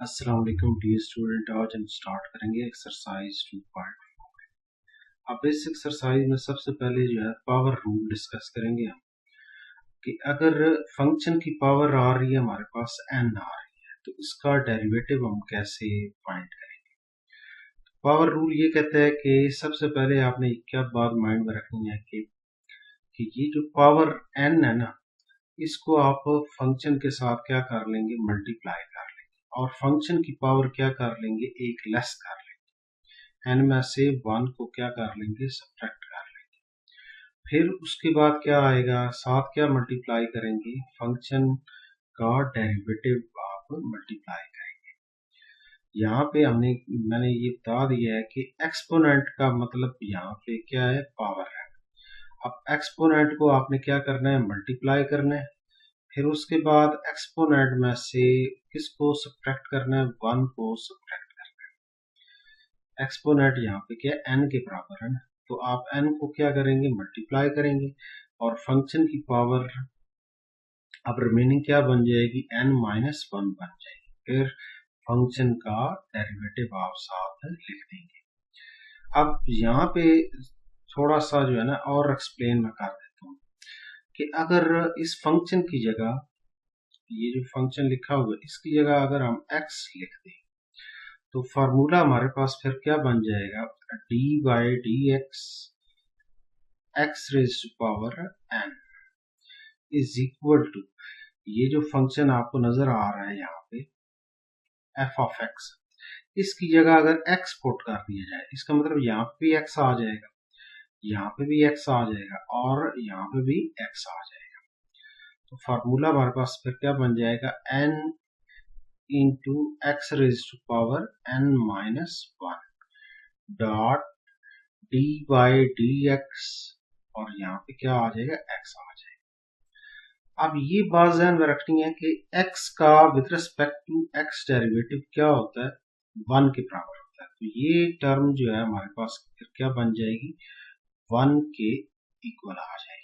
अस्सलाम वालेकुम dear student. आज हम स्टार्ट करेंगे एक्सरसाइज 2.4। अब इस एक्सरसाइज में सबसे पहले जो है पावर रूल डिस्कस करेंगे हम कि अगर फंक्शन की पावर आ रही है हमारे पास n आ रही है तो इसका डेरिवेटिव हम कैसे फाइंड करेंगे। पावर रूल ये कहता है कि सबसे पहले आपने क्या बात माइंड में रखनी है कि ये जो पावर n है ना, इसको आप फंक्शन के साथ क्या कर लेंगे, मल्टीप्लाई कर लेंगे और फंक्शन की पावर क्या कर लेंगे, एक लेस कर लेंगे। n में से 1 को क्या कर लेंगे, सब्ट्रैक्ट कर लेंगे। फिर उसके बाद क्या आएगा, साथ क्या मल्टीप्लाई करेंगे, फंक्शन का डेरिवेटिव आप मल्टीप्लाई करेंगे। यहाँ पे मैंने ये बता दिया है कि एक्सपोनेंट का मतलब यहाँ पे क्या है, पावर है। अब एक्सपोनेंट को आपने क्या करना है, मल्टीप्लाई करना है। फिर उसके बाद एक्सपोनेंट में से किसको सब्ट्रैक्ट करना है, 1 को सब्ट्रैक्ट करना है। एक्सपोनेंट यहाँ पे क्या n के बराबर है ना, तो आप n को क्या करेंगे, मल्टीप्लाई करेंगे और फंक्शन की पावर अब रिमेनिंग क्या बन जाएगी, n-1 बन जाएगी। फिर फंक्शन का डेरिवेटिव आप साथ लिख देंगे। अब यहाँ पे थोड़ा सा जो है ना और एक्सप्लेन मैं कर देता हूँ कि अगर इस फंक्शन की जगह ये जो फंक्शन लिखा हुआ है इसकी जगह अगर हम x लिख दें तो फार्मूला हमारे पास फिर क्या बन जाएगा, d by d x raise to power n is equal to, ये जो फंक्शन आपको नजर आ रहा है यहाँ पे f ऑफ x, इसकी जगह अगर x पुट कर दिया जाए, इसका मतलब यहाँ पे भी x आ जाएगा, यहाँ पे भी x आ जाएगा और यहाँ पे भी x आ जाएगा। तो फार्मूला हमारे पास फिर क्या बन जाएगा, n into x raise to power n-1 dot d by d x और यहाँ पे क्या आ जाएगा, x आ जाएगा। अब ये बात ध्यान में रखनी है कि x का with respect to x derivative क्या होता है, 1 के बराबर होता है। तो ये टर्म जो है हमारे पास फिर क्या बन जाएगी, 1 के इक्वल आ जाएगी।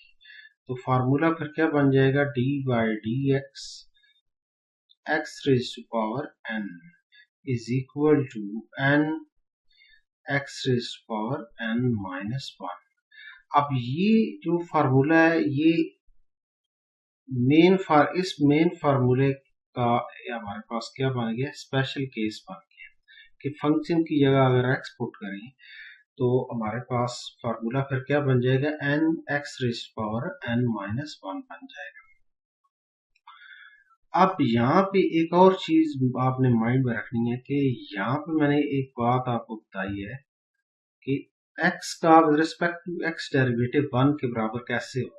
तो फार्मूला फिर क्या बन जाएगा, d by d x raise to power n is equal to n x raise to power n-1। अब ये जो फार्मूला है ये इस मेन फार्मूले का हमारे पास क्या बन गया, स्पेशल केस बन गया कि फंक्शन की जगह अगर x पुट करें तो हमारे पास फार्मूला फिर क्या बन जाएगा, n x raise power n-1 बन जाएगा। अब यहाँ पे एक और चीज आपने माइंड में रखनी है कि यहाँ पे मैंने एक बात आपको बताई है कि x का with respect to x derivative 1 के बराबर कैसे होगा।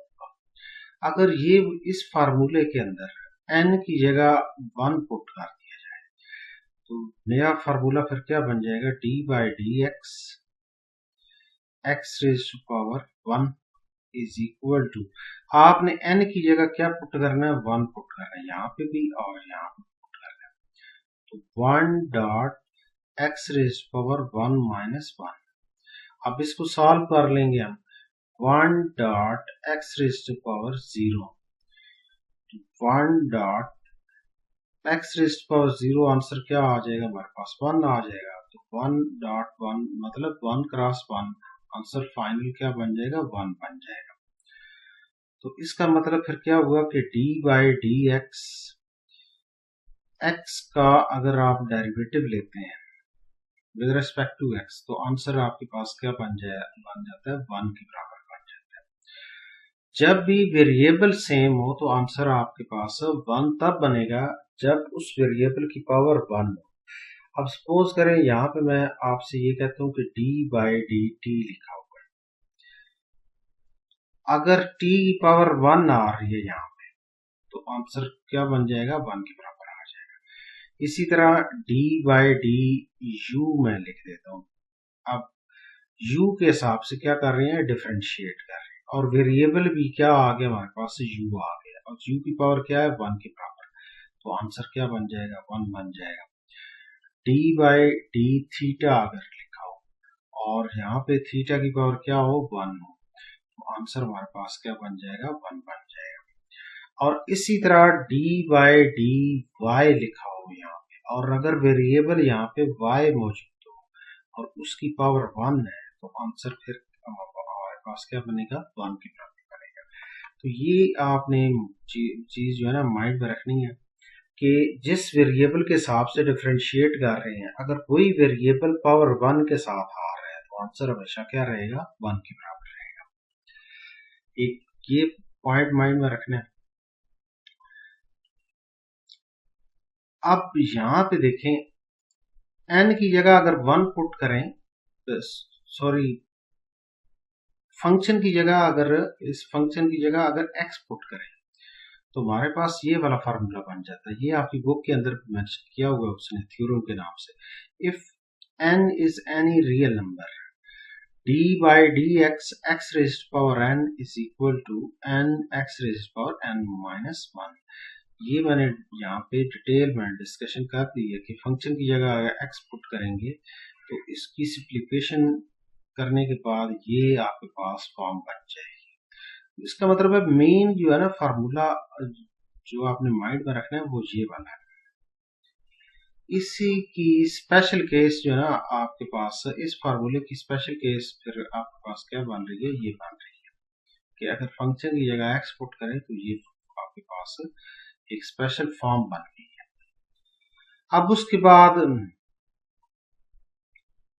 अगर ये इस फार्मूले के अंदर n की जगह 1 पुट कर दिया जाए तो नया फार्मूला फिर क्या बन जाएगा, d by d x raise to power 1 is equal to, आपने n की जगह क्या पुट करना है, 1 पुट करना है, यहाँ पे भी और यहाँ पे पुट करना है। तो 1 डॉट एक्स रेज पावर 1-1। अब इसको सॉल्व कर लेंगे हम, 1 dot x raise to power 0, 1 dot x raise to power 0, answer क्या आ जाएगा हमारे पास, 1 आ जाएगा। तो 1 डॉट 1 मतलब 1 क्रॉस 1, आंसर फाइनल क्या बन जाएगा, 1 बन जाएगा। तो इसका मतलब फिर क्या हुआ कि डी बाई डी एक्स का अगर आप डेरिवेटिव लेते हैं विद रिस्पेक्ट टू x तो आंसर आपके पास क्या बन जाता है, 1 के बराबर बन जाता है। जब भी वेरिएबल सेम हो तो आंसर आपके पास 1 तब बनेगा जब उस वेरिएबल की पावर 1 हो। अब सपोज करें यहाँ पे मैं आपसे ये कहता हूँ कि डी बाई डी टी लिखा हुआ है, अगर t की पावर 1 आ रही है यहाँ पे तो आंसर क्या बन जाएगा, 1 के बराबर आ जाएगा। इसी तरह d बाई डी यू मैं लिख देता हूँ। अब u के हिसाब से क्या कर रहे हैं, डिफरेंशिएट कर रहे हैं और वेरिएबल भी क्या आ गया हमारे पास, u आ गया और u की पावर क्या है, 1 के बराबर। तो आंसर क्या बन जाएगा, 1 बन जाएगा। d बाई डी थीटा अगर लिखा हो और यहाँ पे थीटा की पावर क्या हो, 1 हो, तो आंसर हमारे पास क्या बन जाएगा, 1 बन जाएगा। और इसी तरह डी बाई डी वाई लिखा हो यहाँ पे और अगर वेरिएबल यहाँ पे y मौजूद हो और उसकी पावर 1 है तो आंसर फिर हमारे पास क्या बनेगा, 1 के बराबर बनेगा। तो ये आपने चीज जो है ना माइंड में रखनी है कि जिस वेरिएबल के हिसाब से डिफरेंशिएट कर रहे हैं, अगर कोई वेरिएबल पावर 1 के साथ आ रहा है तो आंसर हमेशा क्या रहेगा, 1 के बराबर रहेगा। एक ये पॉइंट माइंड में रखना है। अब यहां पे देखें, n की जगह अगर 1 पुट करें, सॉरी फंक्शन की जगह अगर इस फंक्शन की जगह अगर x पुट करें तो हमारे पास ये वाला फार्मूला बन जाता है। ये आपकी बुक के अंदर मेंशन किया हुआ है उसने थ्योरम के नाम से। If n is any real number d by dx x raised to power n is equal to n x raised to power n minus 1। ये मैंने यहाँ पे डिटेल में डिस्कशन कर दी है कि फंक्शन की जगह अगर x पुट करेंगे तो इसकी सिंप्लीफिकेशन करने के बाद ये आपके पास फॉर्म बन जाएगी। इसका मतलब है मेन जो है ना फार्मूला जो आपने माइंड में रखना है वो ये वाला है। इसी की स्पेशल केस जो है ना आपके पास, इस फार्मूले की स्पेशल केस फिर आपके पास क्या बन रही है, ये बन रही है कि अगर फंक्शन की जगह x पुट करें तो ये आपके पास एक स्पेशल फॉर्म बन गई है। अब उसके बाद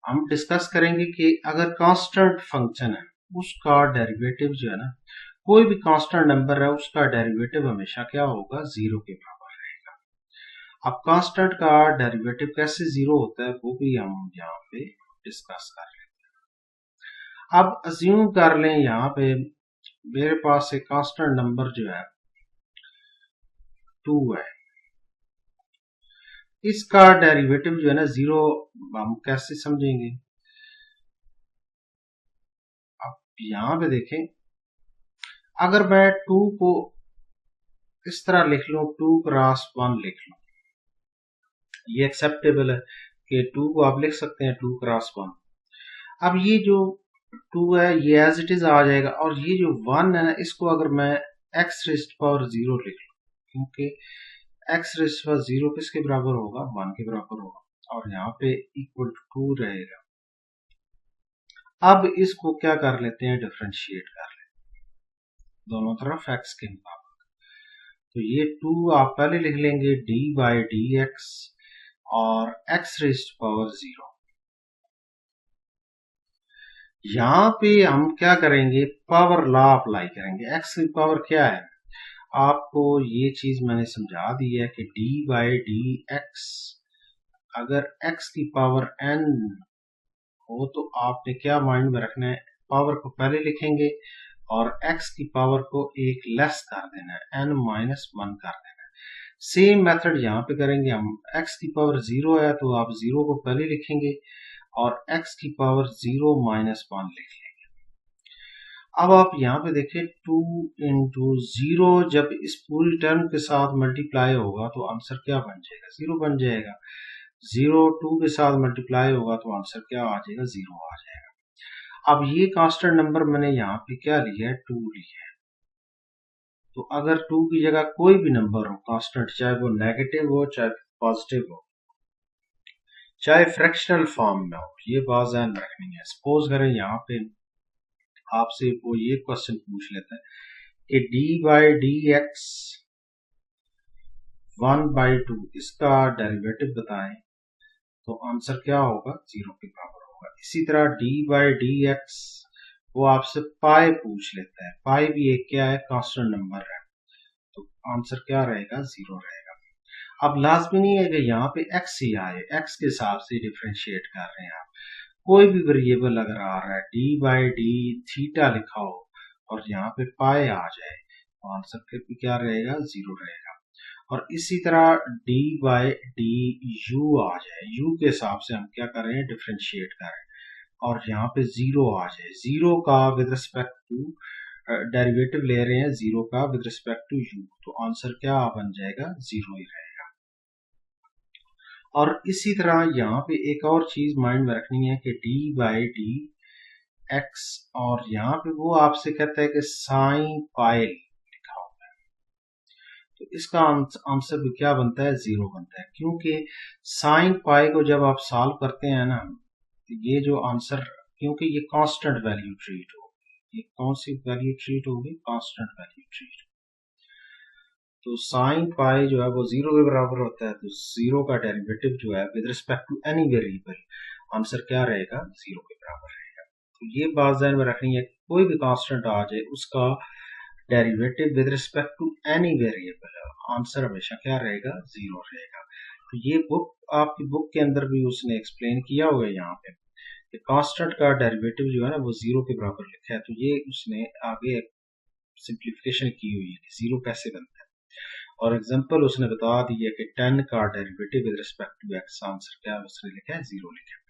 हम डिस्कस करेंगे कि अगर कांस्टेंट फंक्शन है उसका डेरिवेटिव जो है ना, कोई भी कांस्टेंट नंबर है उसका डेरिवेटिव हमेशा क्या होगा, 0 के बराबर रहेगा। अब कांस्टेंट का डेरिवेटिव कैसे 0 होता है वो भी हम यहाँ पे डिस्कस कर लेते हैं। अब अज्यूम कर लें यहाँ पे मेरे पास एक कांस्टेंट नंबर जो है 2 है, इसका डेरिवेटिव जो है ना 0 हम कैसे समझेंगे। अब यहाँ पे देखें, अगर मैं 2 को इस तरह लिख लूं, 2 क्रॉस 1 लिख लूं, ये एक्सेप्टेबल है कि 2 को आप लिख सकते हैं 2 क्रॉस 1। अब ये जो 2 है ये एज इट इज आ जाएगा, और ये जो 1 है ना इसको अगर मैं x रेस्ट पावर 0 लिख लूं, क्योंकि x रेस्ट पावर 0 किसके बराबर होगा, 1 के बराबर होगा, और यहाँ पे इक्वल टू 2 रहेगा। अब इसको क्या कर लेते हैं, डिफरेंशिएट कर लेते हैं दोनों तरफ x के मुताबिक। तो ये 2 आप पहले लिख लेंगे d बाई डी एक्स और x रेस्ट पावर 0। यहां पे हम क्या करेंगे, पावर लॉ अप्लाई करेंगे। x की पावर क्या है, आपको ये चीज मैंने समझा दी है कि d बाई डी एक्स, अगर x की पावर n हो तो आपने क्या माइंड में रखना है, पावर को पहले लिखेंगे और x की पावर को एक लेस कर देना है, n माइनस 1 कर देना है। सेम मेथड यहाँ पे करेंगे हम। x की पावर 0 है तो आप 0 को पहले लिखेंगे और x की पावर 0 माइनस 1 लिख लेंगे। अब आप यहाँ पे देखिए 2 इंटू 0 जब इस पूरी टर्म के साथ मल्टीप्लाई होगा तो आंसर क्या बन जाएगा, 0 बन जाएगा। 0 2 के साथ मल्टीप्लाई होगा तो आंसर क्या आ जाएगा, 0 आ जाएगा। अब ये कांस्टेंट नंबर मैंने यहाँ पे क्या लिया है, 2 लिया है। तो अगर 2 की जगह कोई भी नंबर हो कांस्टेंट, चाहे वो नेगेटिव हो चाहे पॉजिटिव हो चाहे फ्रैक्शनल फॉर्म में हो, ये बात ध्यान रखनी है। सपोज करें यहाँ पे आपसे वो ये क्वेश्चन पूछ लेता है कि d बाई डी एक्स 1/2 इसका डेरिवेटिव बताएं, तो आंसर क्या होगा, 0 के बराबर होगा। इसी तरह d बाई डी एक्स वो आपसे पाई पूछ लेता है, पाई भी एक क्या है, कांस्टेंट नंबर है, तो आंसर क्या रहेगा, 0 रहेगा। अब लाजमी नहीं है कि यहाँ पे x ही आए, x के हिसाब से डिफरेंशिएट कर रहे हैं आप। कोई भी वेरिएबल अगर आ रहा है, d बाई डी थीटा लिखा हो और यहाँ पे पाई आ जाए तो आंसर फिर भी क्या रहेगा, 0 रहेगा। और इसी तरह d बाई डी यू आ जाए, u के हिसाब से हम क्या कर रहे हैं, डिफरेंशिएट कर रहे हैं, और यहाँ पे 0 आ जाए, 0 का विद रिस्पेक्ट टू डेरिवेटिव ले रहे हैं 0 का विद रिस्पेक्ट टू u, तो आंसर क्या बन जाएगा, 0 ही रहेगा। और इसी तरह यहाँ पे एक और चीज माइंड में रखनी है कि d बाई डी एक्स, और यहाँ पे वो आपसे कहता है कि साइन पाई लिखा होता है, तो इसका आंसर भी क्या बनता है, 0 बनता है, क्योंकि साइन पाई को जब आप सॉल्व करते हैं ना, तो ये जो आंसर, क्योंकि ये कांस्टेंट वैल्यू ट्रीट होगी, ये कौन सी वैल्यू ट्रीट होगी, कांस्टेंट वैल्यू ट्रीट। तो साइन पाई जो है वो 0 के बराबर होता है, तो 0 का डेरिवेटिव जो है with respect to any variable, answer क्या रहेगा, 0 के बराबर रहेगा। तो ये बात ध्यान में रखनी है, कोई भी कांस्टेंट आ जाए उसका derivative with respect to any variable, answer हमेशा क्या रहेगा, 0 रहेगा। तो ये बुक, आपकी बुक के अंदर भी उसने एक्सप्लेन किया हुआ है यहाँ पे कि कांस्टेंट का डेरिवेटिव जो है ना वो 0 के बराबर लिखा है। तो ये उसने आगे सिंप्लीफिकेशन की हुई है कि 0 कैसे बनता है, और एग्जांपल उसने बता दी है कि 10 का derivative with respect to x, answer क्या है, उसने लिखा है 0 लिखा है।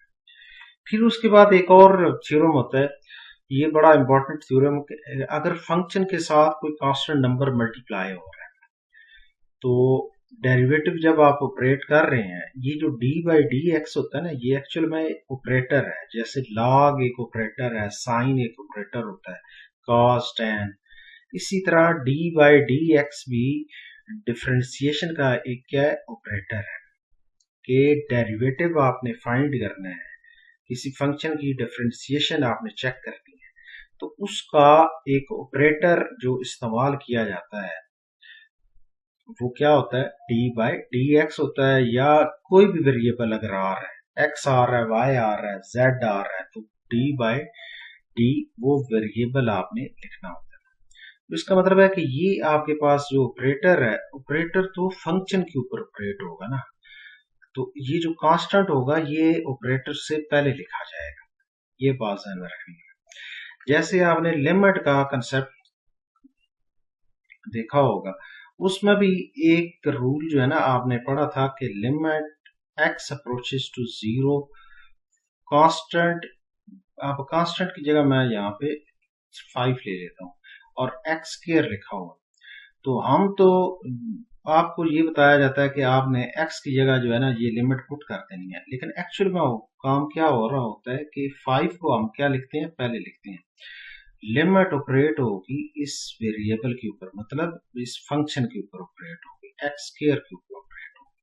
फिर उसके बाद एक और थ्योरम होता है, ये बड़ा इंपॉर्टेंट थ्योरम, अगर फंक्शन के साथ कोई कांस्टेंट नंबर मल्टीप्लाई हो रहा है, तो डेरिवेटिव जब आप ऑपरेट कर रहे हैं, ये जो डी बाई डी एक्स होता है ना, ये एक्चुअल में ऑपरेटर है, जैसे लॉग एक ऑपरेटर है, साइन एक ऑपरेटर होता है, कॉस, टैन, इसी तरह डी बाई डी एक्स भी डिफरेंशिएशन का एक क्या ऑपरेटर है, कि डेरिवेटिव आपने फाइंड करना है, किसी फंक्शन की डिफरेंशिएशन आपने चेक करनी है, तो उसका एक ऑपरेटर जो इस्तेमाल किया जाता है वो क्या होता है, डी बाई डी एक्स होता है, या कोई भी वेरिएबल अगर आ रहा है, एक्स आ रहा है, वाई आ रहा है, जेड आ रहा है, तो डी बाई डी वो वेरिएबल आपने लिखना होता है। तो इसका मतलब है कि ये आपके पास जो ऑपरेटर है, ऑपरेटर तो फंक्शन के ऊपर ऑपरेट होगा ना, तो ये जो कांस्टेंट होगा ये ऑपरेटर से पहले लिखा जाएगा, ये बात ध्यान में रखनी है। जैसे आपने लिमिट का कंसेप्ट देखा होगा, उसमें भी एक रूल जो है ना आपने पढ़ा था कि limit x approaches to 0, constant, आप कांस्टेंट की जगह मैं यहाँ पे 5 ले लेता हूँ और एक्स स्क्वायर लिखा हुआ, तो हम तो आपको ये बताया जाता है कि आपने x की जगह जो है ना ये लिमिट पुट कर देनी है, लेकिन एक्चुअल में काम क्या हो रहा होता है कि 5 को हम क्या लिखते हैं, पहले लिखते हैं, लिमिट ऑपरेट होगी इस वेरिएबल के ऊपर, मतलब इस फंक्शन के ऊपर ऑपरेट होगी, एक्स स्क्वायर के ऊपर ऑपरेट होगी,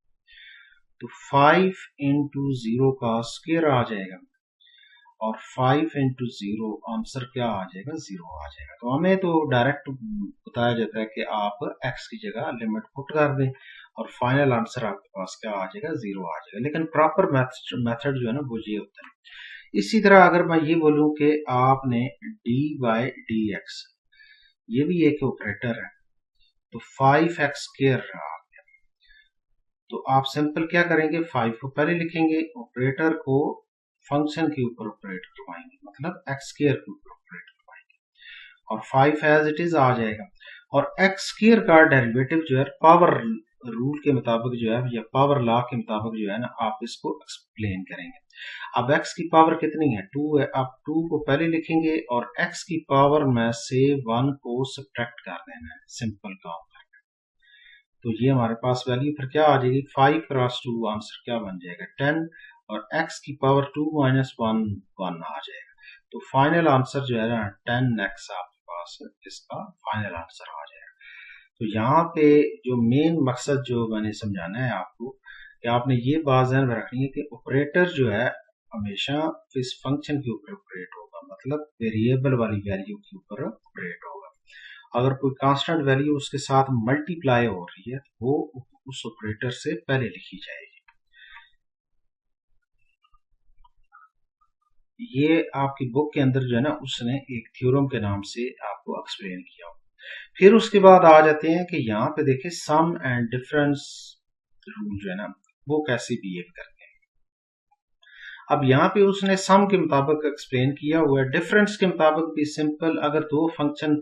तो 5 इंटू 0 का स्क्वायर आ जाएगा, और 5 इंटू 0 आंसर क्या आ जाएगा, 0 आ जाएगा। तो हमें तो डायरेक्ट बताया जाता है कि आप x की जगह लिमिट पुट कर दें और फाइनल आंसर आपके पास क्या आ जाएगा, 0 आ जाएगा, लेकिन प्रॉपर मेथड जो है ना वो ये होता है। इसी तरह अगर मैं ये बोलूं कि आपने डी बाई डी एक्स, ये भी एक ऑपरेटर है, तो 5x स्क्वायर रहा, तो आप सिंपल क्या करेंगे, 5 को पहले लिखेंगे, ऑपरेटर को फंक्शन के ऊपर ऑपरेट करवाएंगे, मतलब एक्स स्क्वायर के ऊपर ऑपरेट करवाएंगे, और 5 एज इट इज आ जाएगा। और एक्स स्क्वायर का डेरिवेटिव जो है पावर रूल के मुताबिक जो है, या पावर लॉ के मुताबिक जो है ना, आप इसको एक्सप्लेन करेंगे। अब x की पावर कितनी है, 2 है, आप 2 को पहले लिखेंगे और x की पावर में से 1 को सब्ट्रैक्ट कर देना है, सिंपल काम। तो ये हमारे पास वैल्यू फिर क्या आ जाएगी, 5 क्रॉस 2 आंसर क्या बन जाएगा, 10, और x की पावर 2 माइनस 1 1 आ जाएगा, तो फाइनल आंसर जो है ना 10x आपके पास इसका फाइनल आंसर आ जाएगा। तो यहाँ पे जो मेन मकसद जो मैंने समझाना है आपको, कि आपने ये बात ध्यान में रखनी है कि ऑपरेटर जो है हमेशा इस फंक्शन के ऊपर ऑपरेट होगा, मतलब वेरिएबल वाली वैल्यू के ऊपर ऑपरेट होगा। अगर कोई कांस्टेंट वैल्यू उसके साथ मल्टीप्लाई हो रही है तो वो उस ऑपरेटर से पहले लिखी जाएगी। ये आपकी बुक के अंदर जो है ना उसने एक थ्योरम के नाम से आपको एक्सप्लेन किया। फिर उसके बाद आ जाते हैं कि यहाँ पे देखिए सम एंड डिफरेंस रूल जो है ना वो कैसे बिहेव करते हैं। अब यहाँ पे उसने सम के मुताबिक एक्सप्लेन किया हुआ है, डिफरेंस के मुताबिक भी सिंपल, अगर दो फंक्शन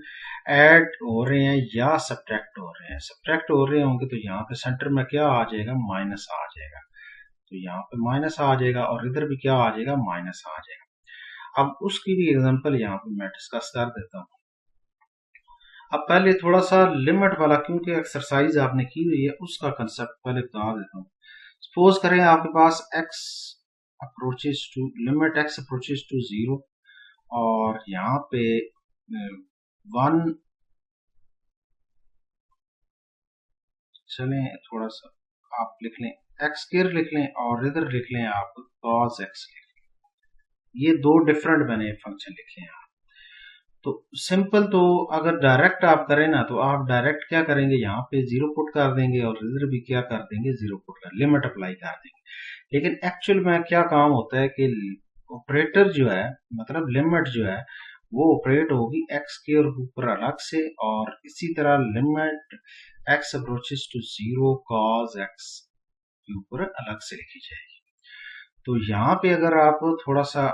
ऐड हो रहे हैं या सब्ट्रैक्ट हो रहे हैं, सब्ट्रैक्ट हो रहे होंगे तो यहाँ पे सेंटर में क्या आ जाएगा, माइनस आ जाएगा, तो यहाँ पे माइनस आ जाएगा, और इधर भी क्या आ जाएगा, माइनस आ जाएगा। अब उसकी भी एग्जांपल यहाँ पे मैं डिस्कस कर देता हूँ। अब पहले थोड़ा सा लिमिट वाला, क्योंकि एक्सरसाइज आपने की हुई है उसका कंसेप्ट पहले बता देता हूँ। सपोज करें आपके पास x approaches to, limit x approaches to 0, और यहाँ पे 1 चलें थोड़ा सा आप लिख लें एक्स स्क्वायर लिख लें और इधर लिख लें आप cos x लिख लें। ये दो डिफरेंट मैंने फंक्शन लिखे हैं। तो सिंपल, तो अगर डायरेक्ट आप करें ना तो आप डायरेक्ट क्या करेंगे, यहाँ पे जीरो पुट कर देंगे और इधर भी क्या कर देंगे, जीरो पुट कर लिमिट अप्लाई कर देंगे। लेकिन एक्चुअल में क्या काम होता है कि ऑपरेटर जो है, मतलब लिमिट जो है वो ऑपरेट होगी एक्स के ऊपर अलग से, और इसी तरह limit x approaches to zero cos x के ऊपर अलग से लिखी जाएगी। तो यहाँ पे अगर आप थोड़ा सा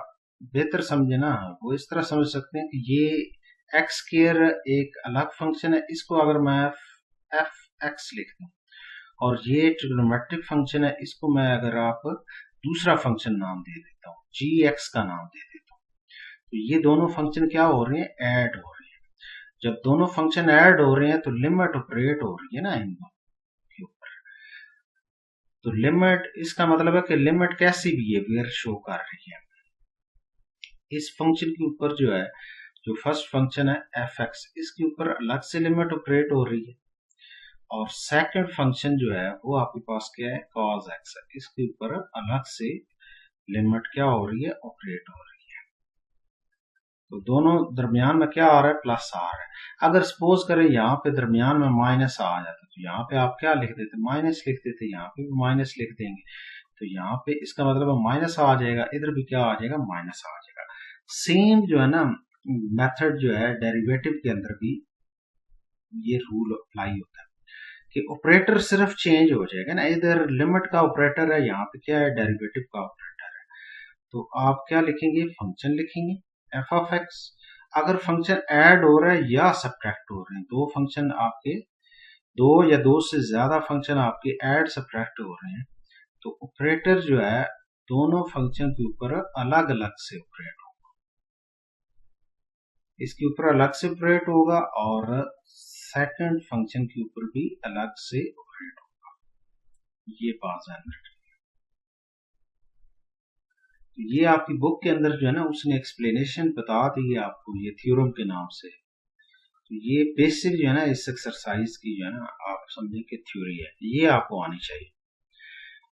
बेहतर समझे ना, वो इस तरह समझ सकते हैं कि ये एक्स स्क्वायर एक अलग फंक्शन है, इसको अगर मैं एफ एक्स लिख दूं, और ये ट्रिग्नोमेट्रिक फंक्शन है, इसको मैं अगर आप दूसरा फंक्शन नाम दे देता हूँ, जी एक्स का नाम दे देता हूँ, तो ये दोनों फंक्शन क्या हो रहे हैं, ऐड हो रहे हैं। जब दोनों फंक्शन ऐड हो रहे हैं तो लिमिट ऑपरेट हो रही है ना इन दोनों के ऊपर। तो लिमिट, इसका मतलब है कि लिमिट कैसी बिहेवियर शो कर रही है इस फंक्शन के ऊपर, जो है जो फर्स्ट फंक्शन है एफ एक्स, इसके ऊपर अलग से लिमिट ऑपरेट हो रही है, और सेकंड फंक्शन जो है वो आपके पास क्या है, cos x है, इसके ऊपर अलग से लिमिट क्या हो रही है, ऑपरेट हो रही है। तो दोनों दरमियान में क्या आ रहा है, प्लस आ रहा है। अगर सपोज करें यहाँ पे दरमियान में माइनस आ जाता तो यहाँ पे आप क्या लिख देते, माइनस लिख देते, यहाँ पे भी माइनस लिख देंगे, तो यहाँ पे इसका मतलब माइनस आ जाएगा, इधर भी क्या आ जाएगा, माइनस आ जाएगा। सेम जो है ना मेथड जो है डेरिवेटिव के अंदर भी ये रूल अप्लाई होता है कि ऑपरेटर सिर्फ चेंज हो जाएगा ना, इधर लिमिट का ऑपरेटर है, यहाँ पे क्या है, डेरिवेटिव का ऑपरेटर है। तो आप क्या लिखेंगे, फंक्शन लिखेंगे एफ ऑफ एक्स। अगर फंक्शन ऐड हो रहा है या सब्ट्रैक्ट हो रहे हैं, दो फंक्शन आपके, दो या दो से ज्यादा फंक्शन आपके ऐड सब्ट्रैक्ट हो रहे हैं, तो ऑपरेटर जो है दोनों फंक्शन के ऊपर अलग अलग से ऑपरेट होगा, इसके ऊपर अलग से ऑपरेट होगा और सेकंड फंक्शन के ऊपर भी अलग से ऑपरेट होगा। ये बात ध्यान रखिए। तो ये आपकी बुक के अंदर जो है ना उसने एक्सप्लेनेशन बता दी है आपको, ये थ्योरम के नाम से। तो ये बेसिक जो है ना इस एक्सरसाइज की जो है ना आप समझें कि थ्योरी है, ये आपको आनी चाहिए।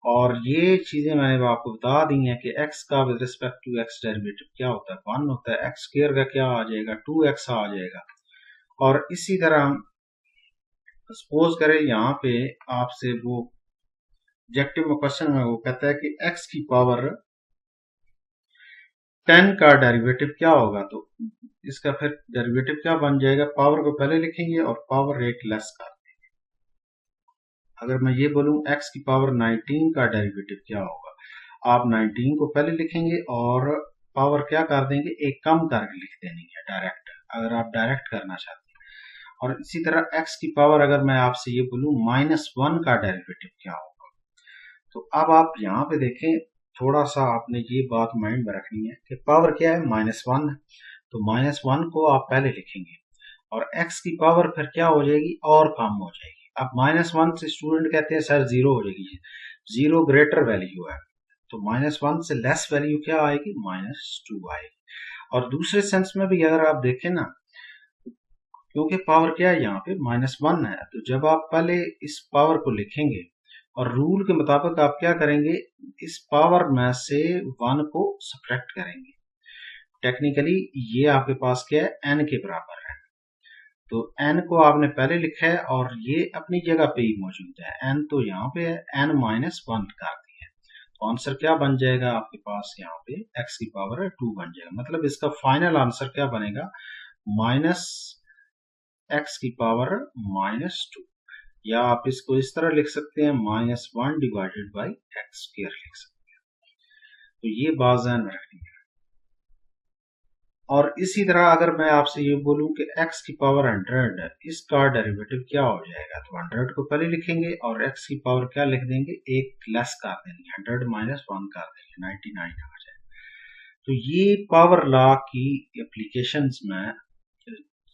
और ये चीजें मैंने आपको बता दी हैं कि x का with respect to x derivative क्या होता है, 1 होता है, x स्क्वायर का क्या आ जाएगा, 2x आ जाएगा। और इसी तरह सपोज करें यहाँ पे आपसे वो ऑब्जेक्टिव में क्वेश्चन में वो कहता है कि x की पावर 10 का डेरिवेटिव क्या होगा, तो इसका फिर डेरिवेटिव क्या बन जाएगा, पावर को पहले लिखेंगे और पावर रेट लेस कर देंगे। अगर मैं ये बोलूं x की पावर 19 का डेरिवेटिव क्या होगा, आप 19 को पहले लिखेंगे और पावर क्या कर देंगे, एक कम करके लिख देनी है डायरेक्ट, अगर आप डायरेक्ट करना चाहते हैं। और इसी तरह x की पावर अगर मैं आपसे ये बोलूं -1 का डेरिवेटिव क्या होगा, तो अब आप यहाँ पे देखें, थोड़ा सा आपने ये बात माइंड में रखनी है कि पावर क्या है, -1 है, तो -1 को आप पहले लिखेंगे और x की पावर फिर क्या हो जाएगी, और कम हो जाएगी। अब -1 से स्टूडेंट कहते हैं सर जीरो हो जाएगी, जीरो ग्रेटर वैल्यू है, तो -1 से लेस वैल्यू क्या आएगी, -2 आएगी। और दूसरे सेंस में भी अगर आप देखें ना, क्योंकि पावर क्या है यहाँ पे -1 है, तो जब आप पहले इस पावर को लिखेंगे और रूल के मुताबिक आप क्या करेंगे, इस पावर में से 1 को सब्ट्रैक्ट करेंगे। टेक्निकली ये आपके पास क्या है, n के बराबर है, तो n को आपने पहले लिखा है और ये अपनी जगह पे ही मौजूद है, n तो यहाँ पे है, n -1 कर दिया है, तो आंसर क्या बन जाएगा आपके पास, यहाँ पे x की पावर 2 बन जाएगा। मतलब इसका फाइनल आंसर क्या बनेगा, -x की पावर -2, या आप इसको इस तरह लिख सकते हैं, -1 डिवाइडेड बाई x स्क्वायर लिख सकते हैं। तो ये बात ध्यान में रखनी है। और इसी तरह अगर मैं आपसे ये बोलूं कि x की पावर 100 है, इसका डेरिवेटिव क्या हो जाएगा, तो 100 को पहले लिखेंगे और x की पावर क्या लिख देंगे, एक लेस कर देंगे, 100 -1 कर देंगे, 99 आ जाएगा। तो ये पावर लॉ की एप्लीकेशंस में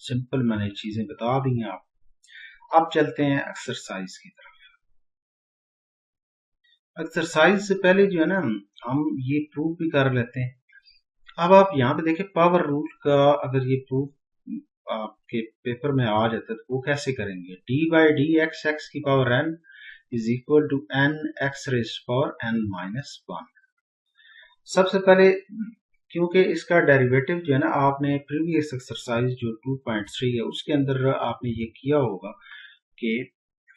सिंपल मैंने चीजें बता दी हैं आप। अब चलते हैं एक्सरसाइज की तरफ। एक्सरसाइज से पहले जो है ना हम ये प्रूव भी कर लेते हैं। अब आप यहाँ पे देखें, पावर रूल का अगर ये प्रूफ आपके पेपर में आ जाता है तो वो कैसे करेंगे, d/d x, x की power n is equal to n x raised power n minus 1। सबसे पहले क्योंकि इसका डेरिवेटिव जो है ना, आपने प्रीवियस एक्सरसाइज जो 2.3 है उसके अंदर आपने ये किया होगा कि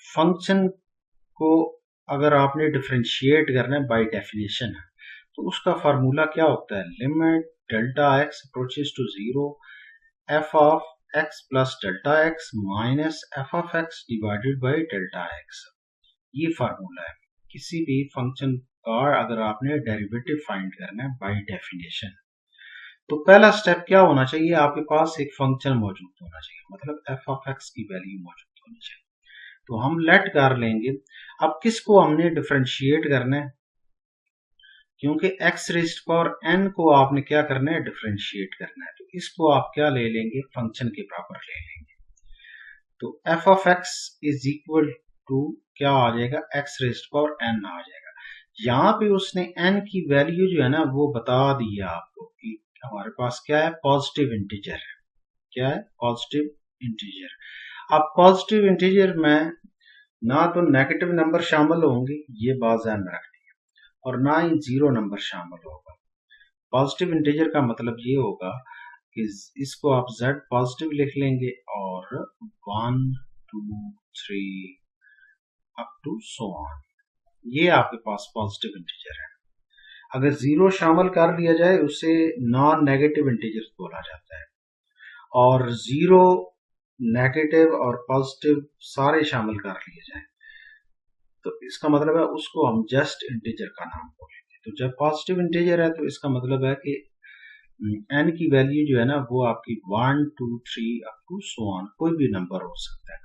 फंक्शन को अगर आपने डिफरेंशिएट करना है बाय डेफिनेशन तो उसका फार्मूला क्या होता है, limit delta x approaches to zero f of x plus delta x minus f of x divided by delta x. ये फार्मूला है किसी भी फंक्शन का अगर आपने डेरिवेटिव फाइंड करना है बाय डेफिनेशन। तो पहला स्टेप क्या होना चाहिए, आपके पास एक फंक्शन मौजूद होना चाहिए, मतलब एफ ऑफ एक्स की वैल्यू मौजूद होनी चाहिए। तो हम लेट कर लेंगे। अब किसको हमने डिफरेंशिएट करना है, क्योंकि x रेज़्ड पावर n को आपने क्या करना है, डिफरेंशिएट करना है। तो इसको आप क्या ले लेंगे, फंक्शन के बराबर ले लेंगे। तो f of x is equal to क्या आ जाएगा, x रेज़्ड पावर n आ जाएगा। यहाँ पे उसने n की वैल्यू जो है ना वो बता दी है आपको कि हमारे पास क्या है, पॉजिटिव इंटीजर है। क्या है, पॉजिटिव इंटीजर। अब पॉजिटिव इंटीजर में ना तो नेगेटिव नंबर शामिल होंगे, ये बात ध्यान में रखनी है, और ना ही जीरो नंबर शामिल होगा। पॉजिटिव इंटीजर का मतलब ये होगा कि इसको आप z पॉजिटिव लिख लेंगे और 1 2 3 अप टू सो ऑन, ये आपके पास पॉजिटिव इंटीजर है। अगर जीरो शामिल कर लिया जाए उसे नॉन नेगेटिव इंटीजर बोला जाता है, और जीरो नेगेटिव और पॉजिटिव सारे शामिल कर लिए जाए तो इसका मतलब है उसको हम जस्ट इंटीजर का नाम बोलेंगे। तो जब पॉजिटिव इंटीजर है तो इसका मतलब है कि n की वैल्यू जो है ना वो आपकी 1 2 3 अप टू सो ऑन कोई भी नंबर हो सकता है।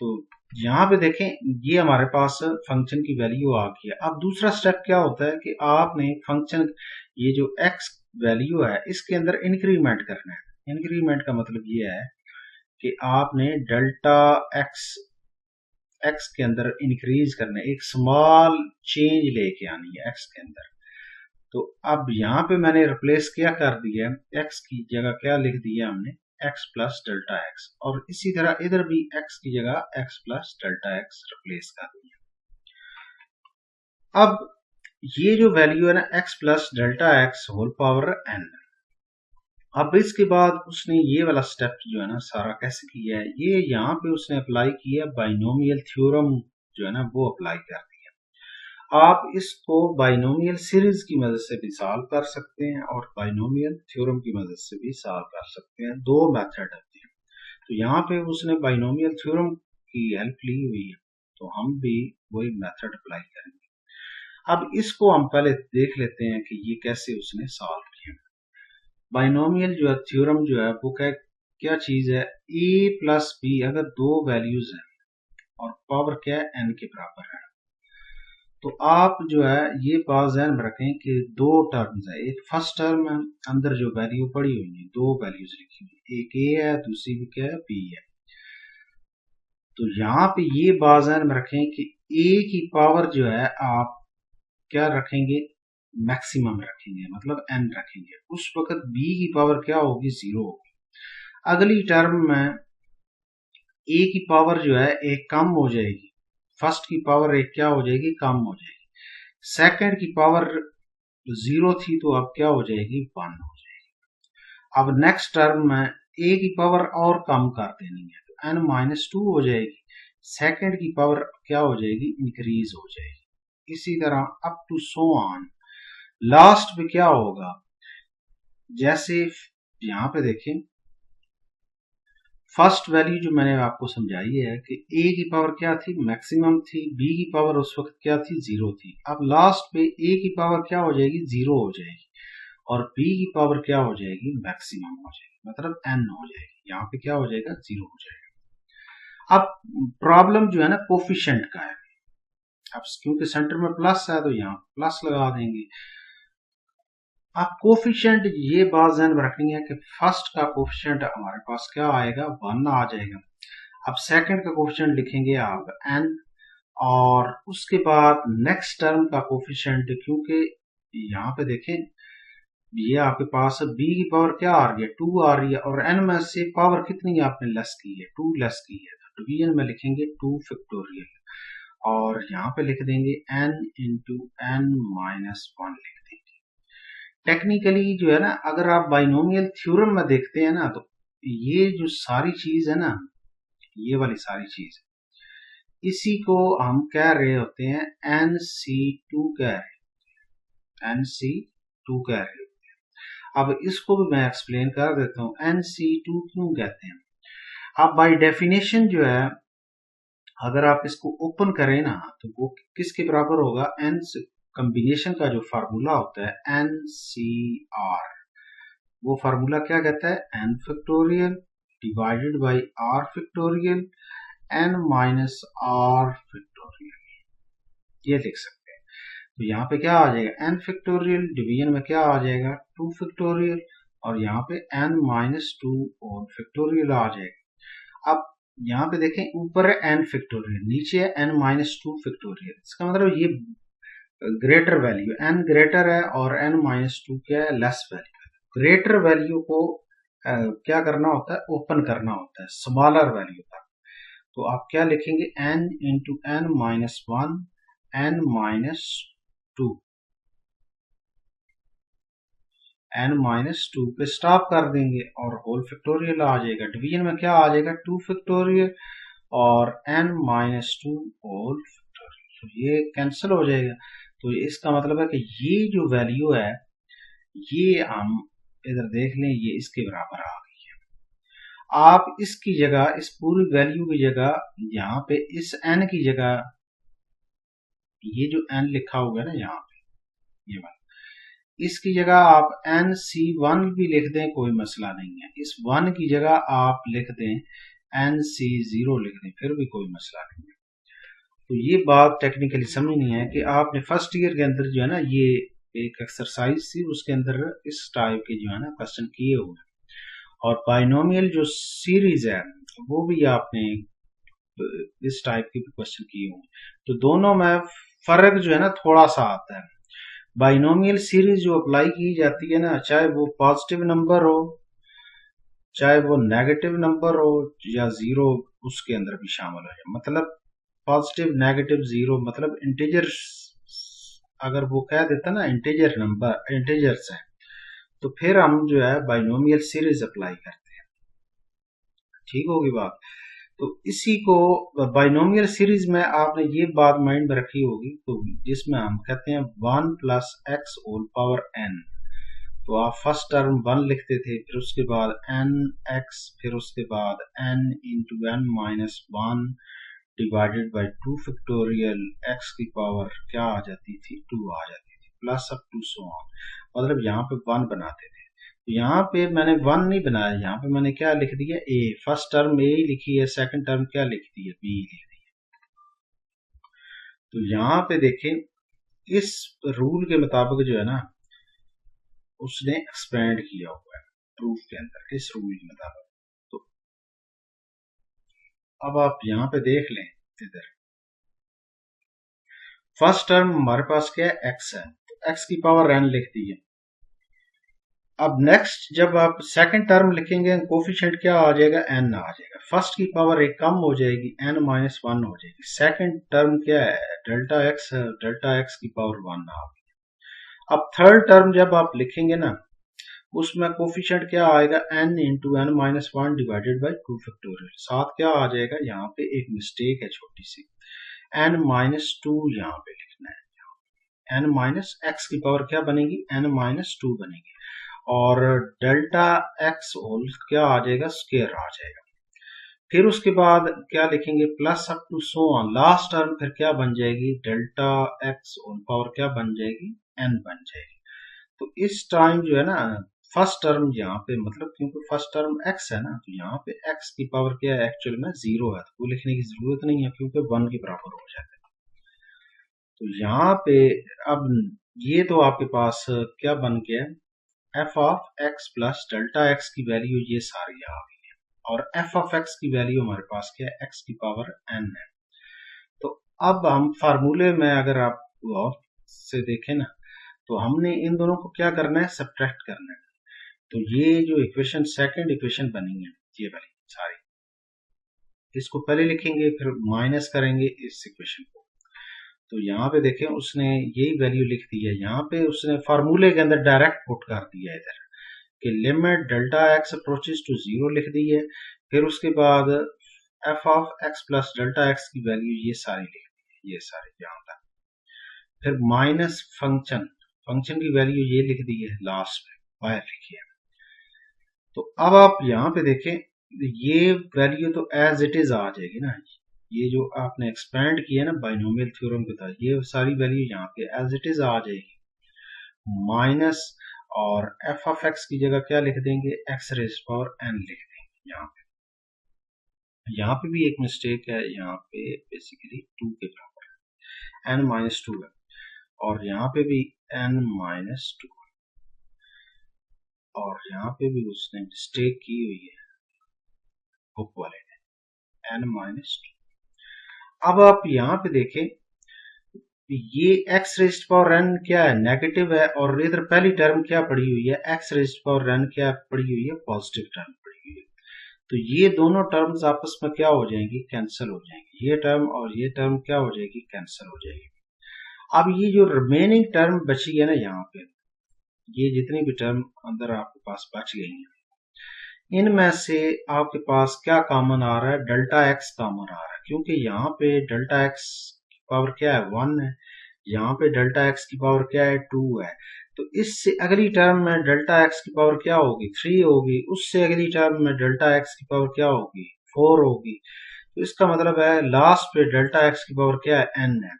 तो यहाँ पे देखें ये हमारे पास फंक्शन की वैल्यू आ गई है। अब दूसरा स्टेप क्या होता है कि आपने फंक्शन ये जो x वैल्यू है इसके अंदर इंक्रीमेंट करना है। इंक्रीमेंट का मतलब ये है कि आपने डेल्टा x के अंदर इंक्रीज करना है, एक स्मॉल चेंज लेके आनी है x के अंदर। तो अब यहाँ पे मैंने रिप्लेस क्या कर दिया है, x की जगह क्या लिख दिया हमने, x प्लस डेल्टा एक्स, और इसी तरह इधर भी x की जगह x plus delta x replace कर दिया। अब ये जो वैल्यू है ना x plus delta x whole power n, अब इसके बाद उसने ये वाला स्टेप जो है ना सारा कैसे किया है, ये यहाँ पे उसने अप्लाई किया बाइनोमियल थ्योरम जो है ना वो अप्लाई कर दिया। आप इसको बाइनोमियल सीरीज की मदद से भी सॉल्व कर सकते हैं और बाइनोमियल थ्योरम की मदद से भी सॉल्व कर सकते हैं, दो मेथड होते हैं। तो यहाँ पे उसने बाइनोमियल थ्योरम की हेल्प ली हुई है, तो हम भी वही मेथड अप्लाई करेंगे। अब इसको हम पहले देख लेते हैं कि ये कैसे उसने सॉल्व किया। बाइनोमियल जो है थ्योरम जो है वो क्या चीज है, a प्लस बी अगर दो वैल्यूज हैं और पावर क्या है n के बराबर है, तो आप जो है ये बात ध्यान में रखें कि दो टर्म्स है, एक फर्स्ट टर्म है अंदर जो वैल्यू पड़ी हुई है, दो वैल्यूज लिखी हुई, एक a है दूसरी भी क्या है b है। तो यहाँ पे ये बात ध्यान में रखें कि a की पावर जो है आप क्या रखेंगे, मैक्सिमम रखेंगे, मतलब n रखेंगे, उस वक्त b की पावर क्या होगी, 0 होगी। अगली टर्म में a की पावर जो है एक कम हो जाएगी, फर्स्ट की पावर एक क्या हो जाएगी, कम हो जाएगी। सेकंड की पावर 0 थी तो अब क्या हो जाएगी, 1 हो जाएगी। अब नेक्स्ट टर्म में a की पावर और कम कर देनी है तो n माइनस 2 हो जाएगी, सेकंड की पावर क्या हो जाएगी, इंक्रीज हो जाएगी। इसी तरह up to so on, last पे क्या होगा, जैसे यहां पे देखें फर्स्ट वैल्यू जो मैंने आपको समझाई है कि a की पावर क्या थी, मैक्सिमम थी, b की पावर उस वक्त क्या थी, 0 थी। अब लास्ट पे a की पावर क्या हो जाएगी, 0 हो जाएगी, और b की पावर क्या हो जाएगी, मैक्सिमम हो जाएगी, मतलब n हो जाएगी। यहाँ पे क्या हो जाएगा, 0 हो जाएगा। अब प्रॉब्लम जो है ना कोफिशिएंट का है, अब क्योंकि सेंटर में प्लस है तो यहाँ प्लस लगा देंगे। अब कोफिशिएंट ये बात ध्यान में रखनी है कि फर्स्ट का कोफिशिएंट हमारे पास क्या आएगा, 1 आ जाएगा। अब सेकंड का कोफिशिएंट लिखेंगे आप n, और उसके बाद नेक्स्ट टर्म का कोफिशिएंट, क्योंकि यहाँ पे देखें ये आपके पास b की पावर क्या आ रही है, 2 आ रही है, और n में से पावर कितनी आपने लेस की है, 2 लेस की है, तो डिवीजन में लिखेंगे 2 फैक्टोरियल, और यहाँ पे लिख देंगे n into n minus one लिख देंगे। टेक्निकली जो है ना, अगर आप बाइनोमियल थ्योरम में देखते हैं ना, तो ये जो सारी चीज है ना, ये वाली सारी चीज, इसी को हम कह रहे होते हैं NC2 कह रहे हैं, NC2 कह रहे होते हैं। अब इसको भी मैं एक्सप्लेन कर देता हूँ NC2 क्यों कहते हैं। अब बाय डेफिनेशन जो है, अगर आप इसको ओपन करें ना, तो वो किसके बराबर होगा, एन कॉम्बिनेशन का जो फार्मूला होता है NCR, वो फार्मूला क्या कहता है, n factorial divided by r factorial n minus r factorial, ये लिख सकते हैं। तो यहाँ पे क्या आ जाएगा, n फैक्टोरियल डिवीजन में क्या आ जाएगा 2 फैक्टोरियल, और यहाँ पे n माइनस 2 और फैक्टोरियल आ जाएगा। अब यहाँ पे देखें, ऊपर है n फैक्टोरियल, नीचे है n माइनस 2 फैक्टोरियल। इसका मतलब ये ग्रेटर वैल्यू, n ग्रेटर है और n माइनस 2 क्या है, लेस वैल्यू। ग्रेटर वैल्यू को क्या करना होता है, ओपन करना होता है स्मॉलर वैल्यू तक। तो आप क्या लिखेंगे, n into n minus one, n minus two, n minus two पे स्टॉप कर देंगे और होल फैक्टोरियल आ जाएगा। डिवीजन में क्या आ जाएगा, 2 फैक्टोरियल और n माइनस 2 होल फैक्टोरियल, तो ये कैंसिल हो जाएगा। तो इसका मतलब है कि ये जो वैल्यू है, ये हम इधर देख लें, ये इसके बराबर आ गई है। आप इसकी जगह, इस पूरी वैल्यू की जगह, यहाँ पे इस n की जगह, ये जो n लिखा हुआ है ना यहाँ पे, ये वाला, इसकी जगह आप NC1 भी लिख दें, कोई मसला नहीं है। इस 1 की जगह आप लिख दें NC0 लिख दें, फिर भी कोई मसला नहीं है। तो ये बात टेक्निकली समझनी है कि आपने फर्स्ट ईयर के अंदर जो है ना, ये एक एक्सरसाइज थी, उसके अंदर इस टाइप के जो है ना क्वेश्चन किए हुए, और बाइनोमियल जो सीरीज है वो भी आपने इस टाइप के क्वेश्चन किए हुए। तो दोनों में फर्क जो है ना थोड़ा सा आता है। बाइनोमियल सीरीज जो अप्लाई की जाती है ना, चाहे वो पॉजिटिव नंबर हो, चाहे वो नेगेटिव नंबर हो, या जीरो उसके अंदर भी शामिल हो जाए, मतलब पॉजिटिव नेगेटिव जीरो, मतलब इंटीजर, अगर वो कह देता ना इंटीजर नंबर, इंटीजर्स है, तो फिर हम जो है बाइनोमियल सीरीज अप्लाई करते हैं। ठीक होगी बात। तो इसी को बाइनोमियल सीरीज में आपने ये बात माइंड में रखी होगी, तो जिसमें हम कहते हैं 1 plus x whole power n। तो आप फर्स्ट टर्म 1 लिखते थे, फिर उसके बाद n x, फिर उसके बाद n into n minus one divided by 2 factorial x की पावर क्या आ जाती थी, 2 आ जाती थी, plus up to so on. मतलब यहाँ पे 1 बनाते थे। यहाँ पे मैंने 1 नहीं बनाया, यहाँ पे मैंने क्या लिख दिया, a। फर्स्ट टर्म a लिखी है, सेकंड टर्म क्या लिख दी है, b लिख दी है। तो यहाँ पे देखें, इस रूल के मुताबिक जो है ना, उसने एक्सपेंड किया हुआ है प्रूफ के अंदर, इस रूल के मुताबिक। तो अब आप यहाँ पे देख लें, इधर फर्स्ट टर्म हमारे पास क्या है, x है, तो x की पावर n लिख दी है। अब नेक्स्ट जब आप सेकंड टर्म लिखेंगे, कोफिशिएंट क्या आ जाएगा, n आ जाएगा। फर्स्ट की पावर एक कम हो जाएगी, n माइनस वन हो जाएगी। सेकंड टर्म क्या है, डेल्टा x है, डेल्टा x की पावर 1 आ गई। अब थर्ड टर्म जब आप लिखेंगे ना, उसमें कोफिशिएंट क्या आएगा, n into n minus one divided by 2 factorial. साथ क्या आ जाएगा, यहाँ पे एक मिस्टेक है छोटी सी, n माइनस 2 यहाँ पे लिखना है। n माइनस एक्स की पावर क्या बनेगी, n माइनस 2 बनेगी, और डेल्टा एक्स होल क्या आ जाएगा, स्क्वायर आ जाएगा। फिर उसके बाद क्या लिखेंगे, plus up to so on. Last term फिर क्या बन जाएगी, डेल्टा एक्स होल पावर क्या बन जाएगी, n बन जाएगी। तो इस टाइम जो है ना, फर्स्ट टर्म यहाँ पे, मतलब क्योंकि फर्स्ट टर्म x है ना, तो यहाँ पे x की पावर क्या है, एक्चुअल में 0 है, तो वो लिखने की जरूरत नहीं है क्योंकि 1 के बराबर हो जाता है। तो यहाँ पे अब ये तो आपके पास क्या बन गया, F of x plus delta x की वैल्यू ये सारी आ गई है, और एफ ऑफ एक्स की वैल्यू हमारे पास क्या है, एक्स की पावर n है। तो अब हम फार्मूले में अगर आप और से देखें ना, तो हमने इन दोनों को क्या करना है, सब्ट्रैक्ट करना है। तो ये जो इक्वेशन, सेकंड इक्वेशन बनी है ये वाली सारी, इसको पहले लिखेंगे, फिर माइनस करेंगे इस इक्वेशन को, तो यहाँ पे देखें उसने यही वैल्यू लिख दी है, यहाँ पे उसने फार्मूले के अंदर डायरेक्ट पुट कर दिया है इधर कि limit delta x approaches to zero लिख दी है, फिर उसके बाद f of x plus delta x की वैल्यू ये सारी लिख दी है, ये सारी यहाँ तक, फिर माइनस फंक्शन, फंक्शन की वैल्यू ये लिख दी है लास्ट में, बाहर लिखी है। तो अब आप यहाँ पे देखें ये वैल्यू तो एज इट इज आ जाएगी ना, ये जो आपने एक्सपेंड किया ना बाइनोमियल थ्योरम के तहत, ये सारी वैल्यू यहाँ पे एज इट इज आ जाएगी, माइनस और एफ ऑफ एक्स की जगह क्या लिख देंगे, एक्स रेज़ पावर एन लिख देंगे। यहाँ पे भी एक मिस्टेक है, यहाँ पे बेसिकली 2 के बराबर है, एन माइनस 2 है, और यहाँ पे भी एन माइनस 2, और यहाँ पे भी उसने मिस्टेक की हुई है बुक वाले ने, एन माइनस 2। अब आप यहाँ पे देखें ये एक्स रेज़्ड पावर एन क्या है, नेगेटिव है, और इधर पहली टर्म क्या पड़ी हुई है, एक्स रेज़्ड पावर एन क्या पड़ी हुई है, पॉजिटिव टर्म पड़ी हुई है। तो ये दोनों टर्म्स आपस में क्या हो जाएंगी, कैंसिल हो जाएंगी, ये टर्म और ये टर्म क्या हो जाएगी, कैंसिल हो जाएगी। अब ये जो रिमेनिंग टर्म बची है ना यहाँ पे, ये जितनी भी टर्म अंदर आपके पास बच गई हैं, इनमें से आपके पास क्या कॉमन आ रहा है, डेल्टा एक्स कॉमन आ रहा है, क्योंकि यहाँ पे डेल्टा एक्स की पावर क्या है, 1 है, यहाँ पे डेल्टा एक्स की पावर क्या है, 2 है। तो इससे अगली टर्म में डेल्टा एक्स की पावर क्या होगी, 3 होगी, उससे अगली टर्म में डेल्टा एक्स की पावर क्या होगी, 4 होगी। तो इसका मतलब है लास्ट पे डेल्टा एक्स की पावर क्या है, n है।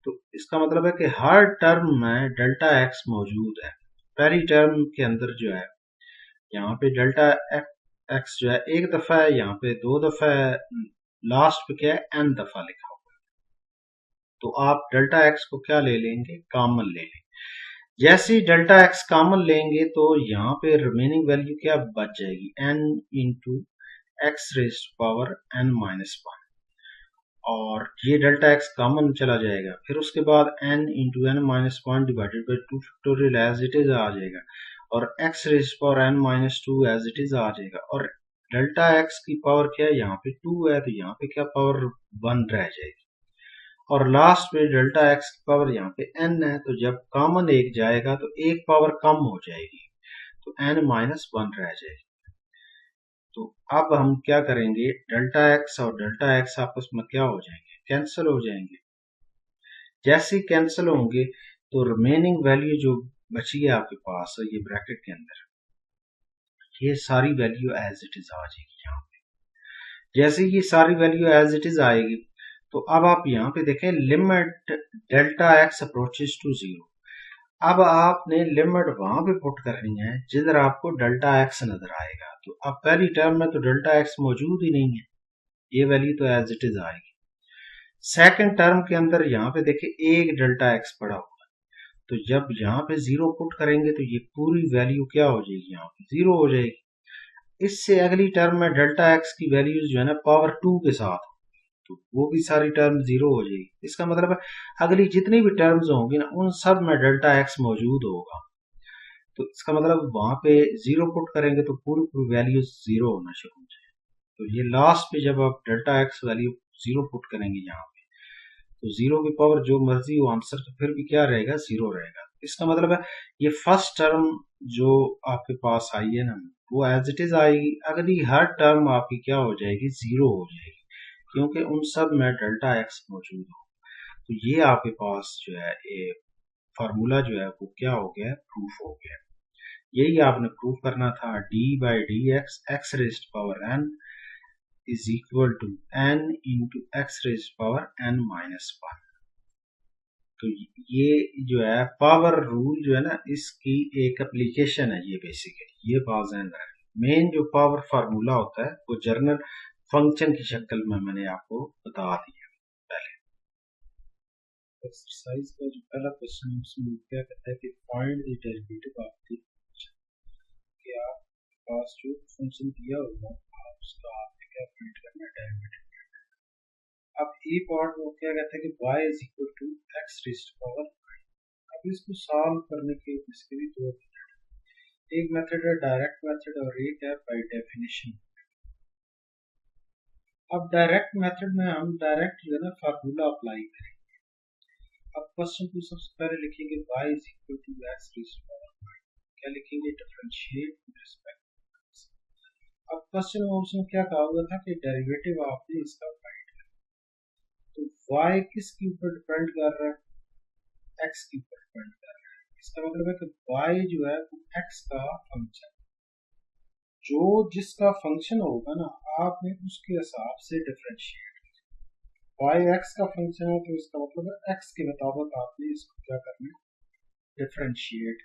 तो इसका मतलब है कि हर टर्म में डेल्टा एक्स मौजूद है। पहली टर्म के अंदर जो है यहाँ पे डेल्टा एक्स जो है एक दफा है, यहाँ पे 2 दफा है, लास्ट पे क्या है, n दफा लिखा हुआ है। तो आप डेल्टा एक्स को क्या ले लेंगे, कॉमन ले लेंगे। जैसे ही डेल्टा एक्स कॉमन लेंगे तो यहाँ पे रिमेनिंग वैल्यू क्या बच जाएगी, n into x raised power n minus 1, और ये डेल्टा एक्स कॉमन चला जाएगा, फिर उसके बाद n into n minus 1 divided by 2 factorial as it is आ जाएगा, और x raise power n minus 2 as it is आ जाएगा, और डेल्टा एक्स की पावर क्या है, यहाँ पे 2 है, तो यहाँ पे क्या पावर 1 रह जाएगी, और लास्ट में डेल्टा एक्स की पावर यहाँ पे n है, तो जब कॉमन एक जाएगा तो एक पावर कम हो जाएगी, तो n माइनस 1 रह जाएगी। तो अब हम क्या करेंगे, डेल्टा एक्स और डेल्टा एक्स आपस में क्या हो जाएंगे, कैंसिल हो जाएंगे। जैसे ही कैंसिल होंगे तो रिमेनिंग वैल्यू जो बची है आपके पास ये ब्रैकेट के अंदर, ये सारी वैल्यू एज इट इज आ जाएगी यहाँ पे। जैसे ये सारी वैल्यू एज इट इज आएगी तो अब आप यहाँ पे देखें limit delta x approaches to zero. अब आपने लिमिट वहां पे पुट करनी है जिधर आपको डेल्टा एक्स नजर आएगा। तो अब पहली टर्म में तो डेल्टा एक्स मौजूद ही नहीं है, ये वैल्यू तो एज इट इज आएगी। सेकंड टर्म के अंदर यहाँ पे देखिए एक डेल्टा एक्स पड़ा हुआ है, तो जब यहाँ पे जीरो पुट करेंगे तो ये पूरी वैल्यू क्या हो जाएगी, यहाँ पे जीरो हो जाएगी। इससे अगली टर्म में डेल्टा एक्स की वैल्यू जो है ना पावर 2 के साथ, तो वो भी सारी टर्म जीरो हो जाएगी। इसका मतलब है अगली जितनी भी टर्म्स होंगी ना उन सब में डेल्टा एक्स मौजूद होगा। तो इसका मतलब वहां पे जीरो पुट करेंगे तो पूरी पूरी वैल्यू जीरो होना शुरू हो जाएगी। तो ये लास्ट पे जब आप delta x value zero put करेंगे यहाँ पे, तो जीरो की पावर जो मर्जी हो आंसर, तो फिर भी क्या रहेगा, जीरो रहेगा। इसका मतलब है ये फर्स्ट टर्म जो आपके पास आई है ना वो एज इट इज आएगी, अगली हर टर्म आपकी क्या हो जाएगी, जीरो हो जाएगी, क्योंकि उन सब में डेल्टा एक्स मौजूद हो। तो ये आपके पास जो है ये फार्मूला जो है वो क्या हो गया, प्रूफ हो गया। यही आपने प्रूफ करना था, d by d x x raised power n is equal to n into x raised power n minus 1। तो ये जो है पावर रूल जो है ना इसकी एक एप्लीकेशन है, ये बेसिकली ये बात है। मेन जो पावर फार्मूला होता है वो जर्नल फंक्शन की शक्ल में मैंने आपको बता दिया पहले। एक्सरसाइज का जो पहला क्वेश्चन उसमें क्या कहता है कि find the derivative of the, कि आपके पास जो फंक्शन दिया होगा आप उसका आपने क्या फाइंड करना है, डेरिवेटिव। अब ए पार्ट वो क्या कहता है कि y is equal to x raised power 9। अब इसको सॉल्व करने के बेसिकली दो मेथड, एक मेथड है डायरेक्ट मेथड और एक है बाय डेफिनेशन। अब डायरेक्ट मेथड में हम डायरेक्ट जो है ना फार्मूला अप्लाई करेंगे। अब क्वेश्चन को सबसे पहले लिखेंगे y is equal to x raise to power 9। क्या लिखेंगे? Differentiate with respect. अब क्वेश्चन में उसने क्या कहा हुआ था कि डेरिवेटिव आपने इसका फाइंड करना। तो y किसके ऊपर डिपेंड कर रहा है? x के ऊपर डिपेंड कर रहा है। इसका मतलब है कि y जो है वो x का फंक्शन, जो जिसका फंक्शन होगा ना आपने उसके हिसाब से डिफरेंशिएट। y x का फंक्शन है तो इसका मतलब है x के मुताबिक आपने इसको क्या करना है? डिफरेंशिएट।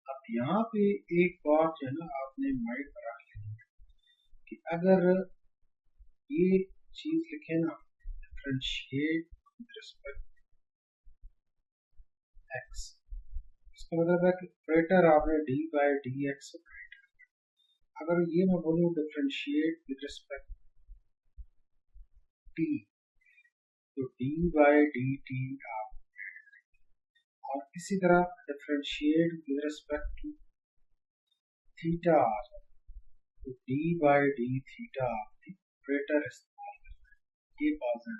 अब यहाँ पे एक बात जो है ना आपने माइंड में रख लेनी है कि अगर ये चीज लिखे ना डिफरेंशिएट विद रिस्पेक्ट x, इसका मतलब है कि ऑपरेटर आपने d by d x operator. अगर ये ना बोलूँ डिफरेंशिएट विद रिस्पेक्ट t, तो डी बाई डी टी आप, और इसी तरह differentiate with respect to theta आ जाए तो डी बाई डी थीटा आपने ऑपरेटर इस्तेमाल करना है। ये बात है।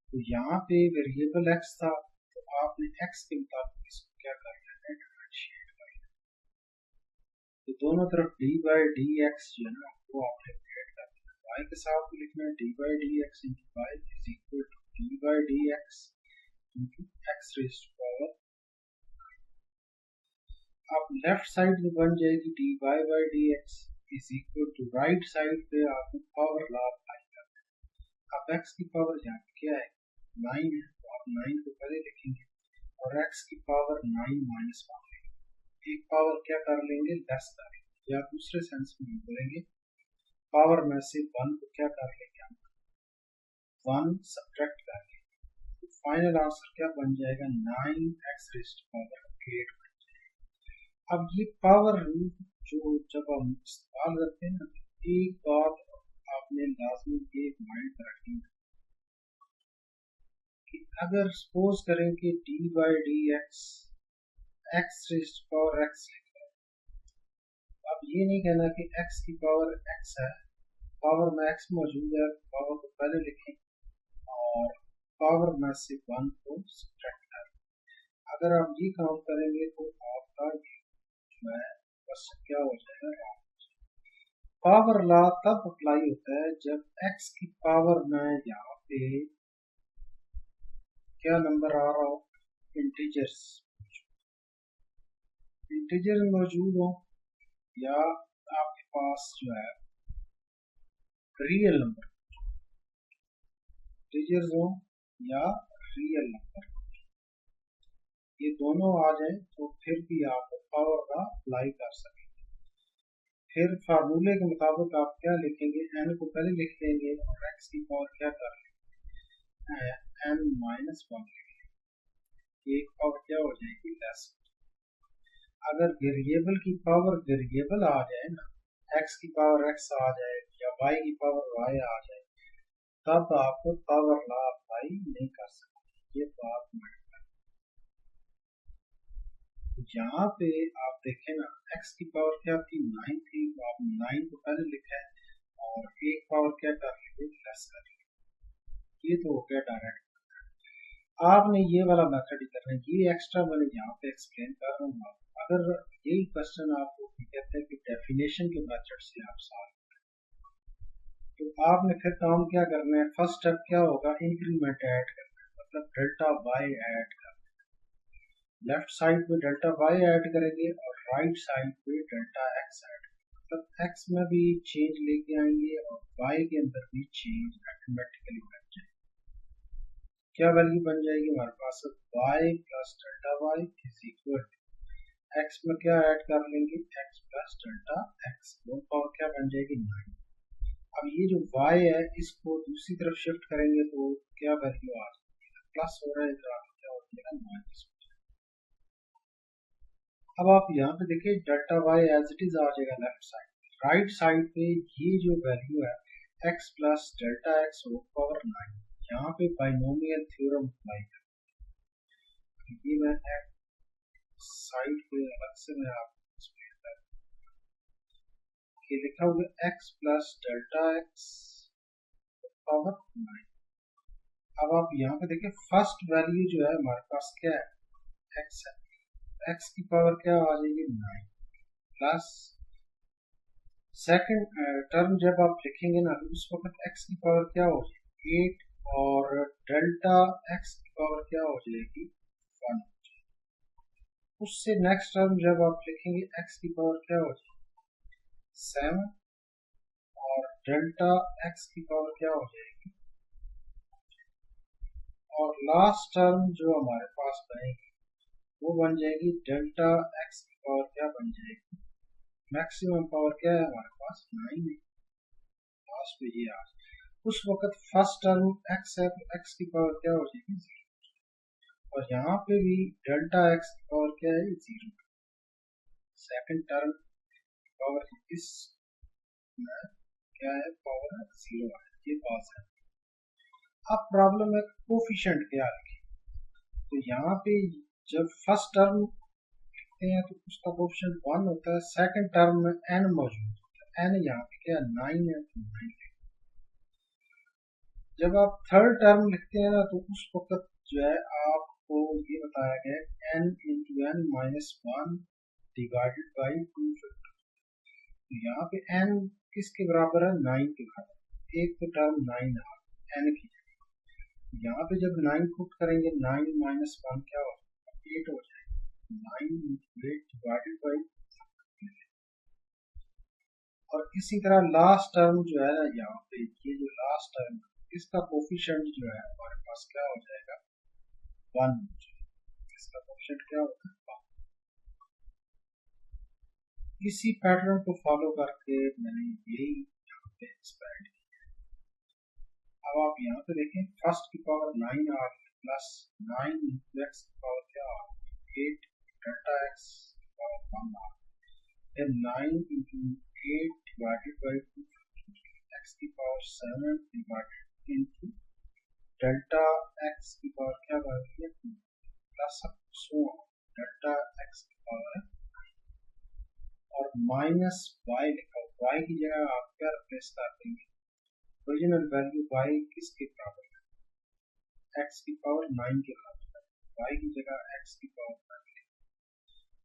तो यहाँ पे वेरिएबल x था तो आपने x के मुताबिक इसको क्या करना है? डिफरेंशिएट करना है। तो दोनों तरफ डी बाई डी एक्स जो है ना वो आपने क्रिएट करना है। y के साथ भी लिखना है d by d x into y is equal to d by d x into x raise to power. अब लेफ्ट साइड में बन जाएगी d y by d x is equal to right side पे आपको पावर लॉ अप्लाई करना है। अब x की पावर यहाँ पे क्या है? 9 है, तो आप 9 को पहले लिखेंगे और x की पावर 9 माइनस 1 लेंगे। एक पावर क्या कर लेंगे? लेस करेंगे, या दूसरे सेंस में हम बोलेंगे पावर में से 1 को क्या कर लेंगे? हम 1 सब्ट्रैक्ट कर लेंगे। तो फाइनल आंसर क्या बन जाएगा? 9x rays to power 8। अब ये पावर रूल जो जब हम इस्तेमाल करते हैं ना, एक बात आपने लाजमी ये माइंड में रखनी है कि अगर सपोज करें कि d by d x x raise to power x लिखा है, अब ये नहीं कहना कि एक्स की पावर एक्स है, पावर में एक्स मौजूद है, पावर को पहले लिखें और पावर में से 1 को सब्ट्रैक्ट करें। अगर आप ये काम करेंगे तो आपका जो है क्वेश्चन क्या हो जाएगा? पावर लॉ तब अप्लाई होता है जब x की पावर में यहाँ पे क्या नंबर आ रहा हो? इंटीजर्स मौजूद हो, या आपके पास जो है रियल नंबर इंटीजर्स हो या रियल नंबर, ये दोनों आ जाए तो फिर भी आप पावर लॉ अप्लाई कर सकेंगे। फिर फार्मूले के मुताबिक आप क्या लिखेंगे? n को पहले लिख लेंगे और x की पावर क्या कर लेंगे? n माइनस 1 लिखेंगे। एक पावर क्या हो जाएगी? लेस। अगर वेरिएबल की पावर वेरिएबल आ जाए ना, x की पावर x आ जाए या y की पावर y आ जाए, तब आप पावर लॉ अप्लाई नहीं कर सकते। ये बात माइंड में। यहाँ पे आप देखें ना, x की पावर क्या थी? 9 थी, तो आप 9 को पहले लिखा है और एक पावर क्या कर लेंगे? लेस कर लेंगे। ये तो हो गया डायरेक्ट। आपने ये वाला मेथड ही करना है, ये एक्स्ट्रा मैंने यहाँ पे एक्सप्लेन कर रहा हूँ। अगर यही क्वेश्चन आपको कहते हैं कि डेफिनेशन के मेथड से आप सॉल्व, तो आपने फिर काम क्या करना है? फर्स्ट स्टेप क्या होगा? इंक्रीमेंट ऐड करना है, मतलब डेल्टा वाई ऐड करना है। लेफ्ट साइड पे डेल्टा वाई ऐड करेंगे और राइट साइड पे डेल्टा एक्स ऐड, मतलब एक्स में भी चेंज लेके आएंगे और वाई के अंदर भी चेंज ऑटोमेटिकली बन जाएगी। क्या वैल्यू बन जाएगी हमारे पास? y plus delta y is equal to x में क्या ऐड कर लेंगे? x प्लस डेल्टा एक्स, वो पावर क्या बन जाएगी? 9। अब ये जो y है इसको दूसरी तरफ शिफ्ट करेंगे तो क्या वैल्यू आ जाएगी? प्लस हो रहा है, इधर क्या हो जाएगा? माइनस। अब आप यहाँ पे देखिए delta y as it is आ जाएगा लेफ्ट साइड। राइट साइड पे ये जो वैल्यू है x plus delta x whole power 9, यहाँ पे बाइनोमियल थ्योरम अप्लाई करें। ये मैं साइड पे अलग से मैं आपको एक्सप्लेन कर, ये लिखा हुआ x plus delta x power 9। अब आप यहाँ पे देखिए फर्स्ट वैल्यू जो है हमारे पास क्या है, एक्स है। एक्स की पावर क्या आ जाएगी 9 प्लस सेकंड टर्म जब आप लिखेंगे ना तो उस वक्त एक्स की पावर क्या हो जाएगी 8 और डेल्टा एक्स की पावर क्या हो जाएगी 1। उससे नेक्स्ट टर्म जब आप लिखेंगे एक्स की पावर क्या हो जाएगी 7 और डेल्टा एक्स की पावर क्या हो जाएगी, और लास्ट टर्म जो हमारे पास बनेगी वो बन जाएगी डेल्टा एक्स की पावर क्या बन जाएगी, मैक्सिमम पावर क्या है हमारे पास 9 है। लास्ट में ये आ उस वक्त फर्स्ट टर्म एक्स है तो एक्स की पावर क्या हो जाएगी 0, और यहाँ पे भी डेल्टा एक्स की पावर क्या है 0। सेकंड टर्म पावर इस क्या है पावर 0 है, ये पास है। अब प्रॉब्लम है कोफिशिएंट क्या लिखे, तो यहाँ पे जब फर्स्ट टर्म लिखते हैं तो उसका कोफिशिएंट 1 होता है, सेकंड टर्म में n मौजूद होता है, n यहाँ पे क्या 9 है तो 9 लिखते हैं। जब आप थर्ड टर्म लिखते हैं ना तो उस वक्त जो है आपको ये बताया गया n into n minus 1 divided by 250। तो यहाँ पे n किसके बराबर है 9 के बराबर, एक तो टर्म 9 आ n की, यहाँ पे जब 9 पुट करेंगे 9 माइनस 1 क्या होगा 8 हो जाएगा, 9 इंटू 8 डिवाइडेड बाई, और इसी तरह लास्ट टर्म जो है ना यहाँ पे ये जो लास्ट टर्म इसका कोफिशिएंट जो है हमारे पास क्या हो जाएगा 1, इसका कोफिशिएंट क्या होगा 1। इसी पैटर्न को फॉलो करके मैंने यही यहाँ पे एक्सपेरिमेंट किया। अब आप यहाँ पे देखें फर्स्ट की पावर 9 आ रही है प्लस 9 इंटू एक्स की पावर क्या आ रही है 8 डेल्टा एक्स की पावर 1 आ रही है, 9 इंटू 8 डिवाइडेड बाई 2 एक्स की power 7 divided into delta x की पावर क्या आ रही है 2 प्लस डेल्टा एक्स की पावर है और माइनस वाई लिखा, वाई की जगह आप क्या रिप्लेस कर देंगे, ओरिजिनल वैल्यू वाई किसके बराबर है एक्स की पावर 9 के बराबर है, वाई की जगह एक्स की पावर 9।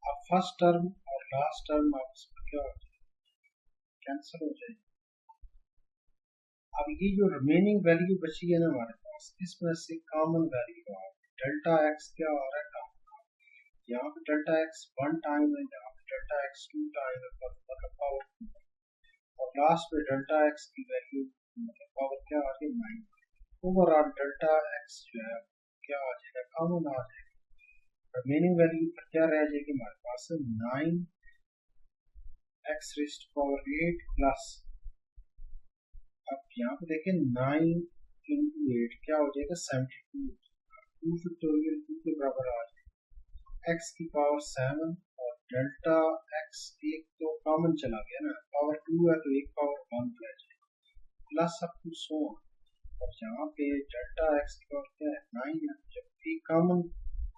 अब फर्स्ट टर्म और लास्ट टर्म आपस में क्या हो जाएगा कैंसिल हो जाएगी। अब ये जो रिमेनिंग वैल्यू बची है ना हमारे पास इसमें से कॉमन वैल्यू आ डेल्टा एक्स क्या आ रहा है कॉमन, यहाँ पे डेल्टा एक्स 1 टाइम है, यहाँ पे डेल्टा एक्स 2 टाइम है, मतलब पावर 2, और लास्ट में डेल्टा एक्स की वैल्यू मतलब पावर क्या आ रही है 9। ओवरऑल डेल्टा एक्स जो है क्या आ जाएगा कॉमन आ जाएगा, रिमेनिंग वैल्यू पर क्या रह जाएगी हमारे पास 9 एक्स रेस्ट पावर 8 प्लस, अब यहाँ पे देखें 9 इंटू 8 क्या हो जाएगा 72, 2 फैक्टोरियल 2 के बराबर आ जाएगा एक्स की पावर 7 और डेल्टा एक्स एक तो कॉमन चला गया ना, पावर 2 है तो एक पावर 1 रह जाएगा प्लस अप टू सो, और यहाँ पे डेल्टा एक्स की पावर क्या है 9 है, जब एक कॉमन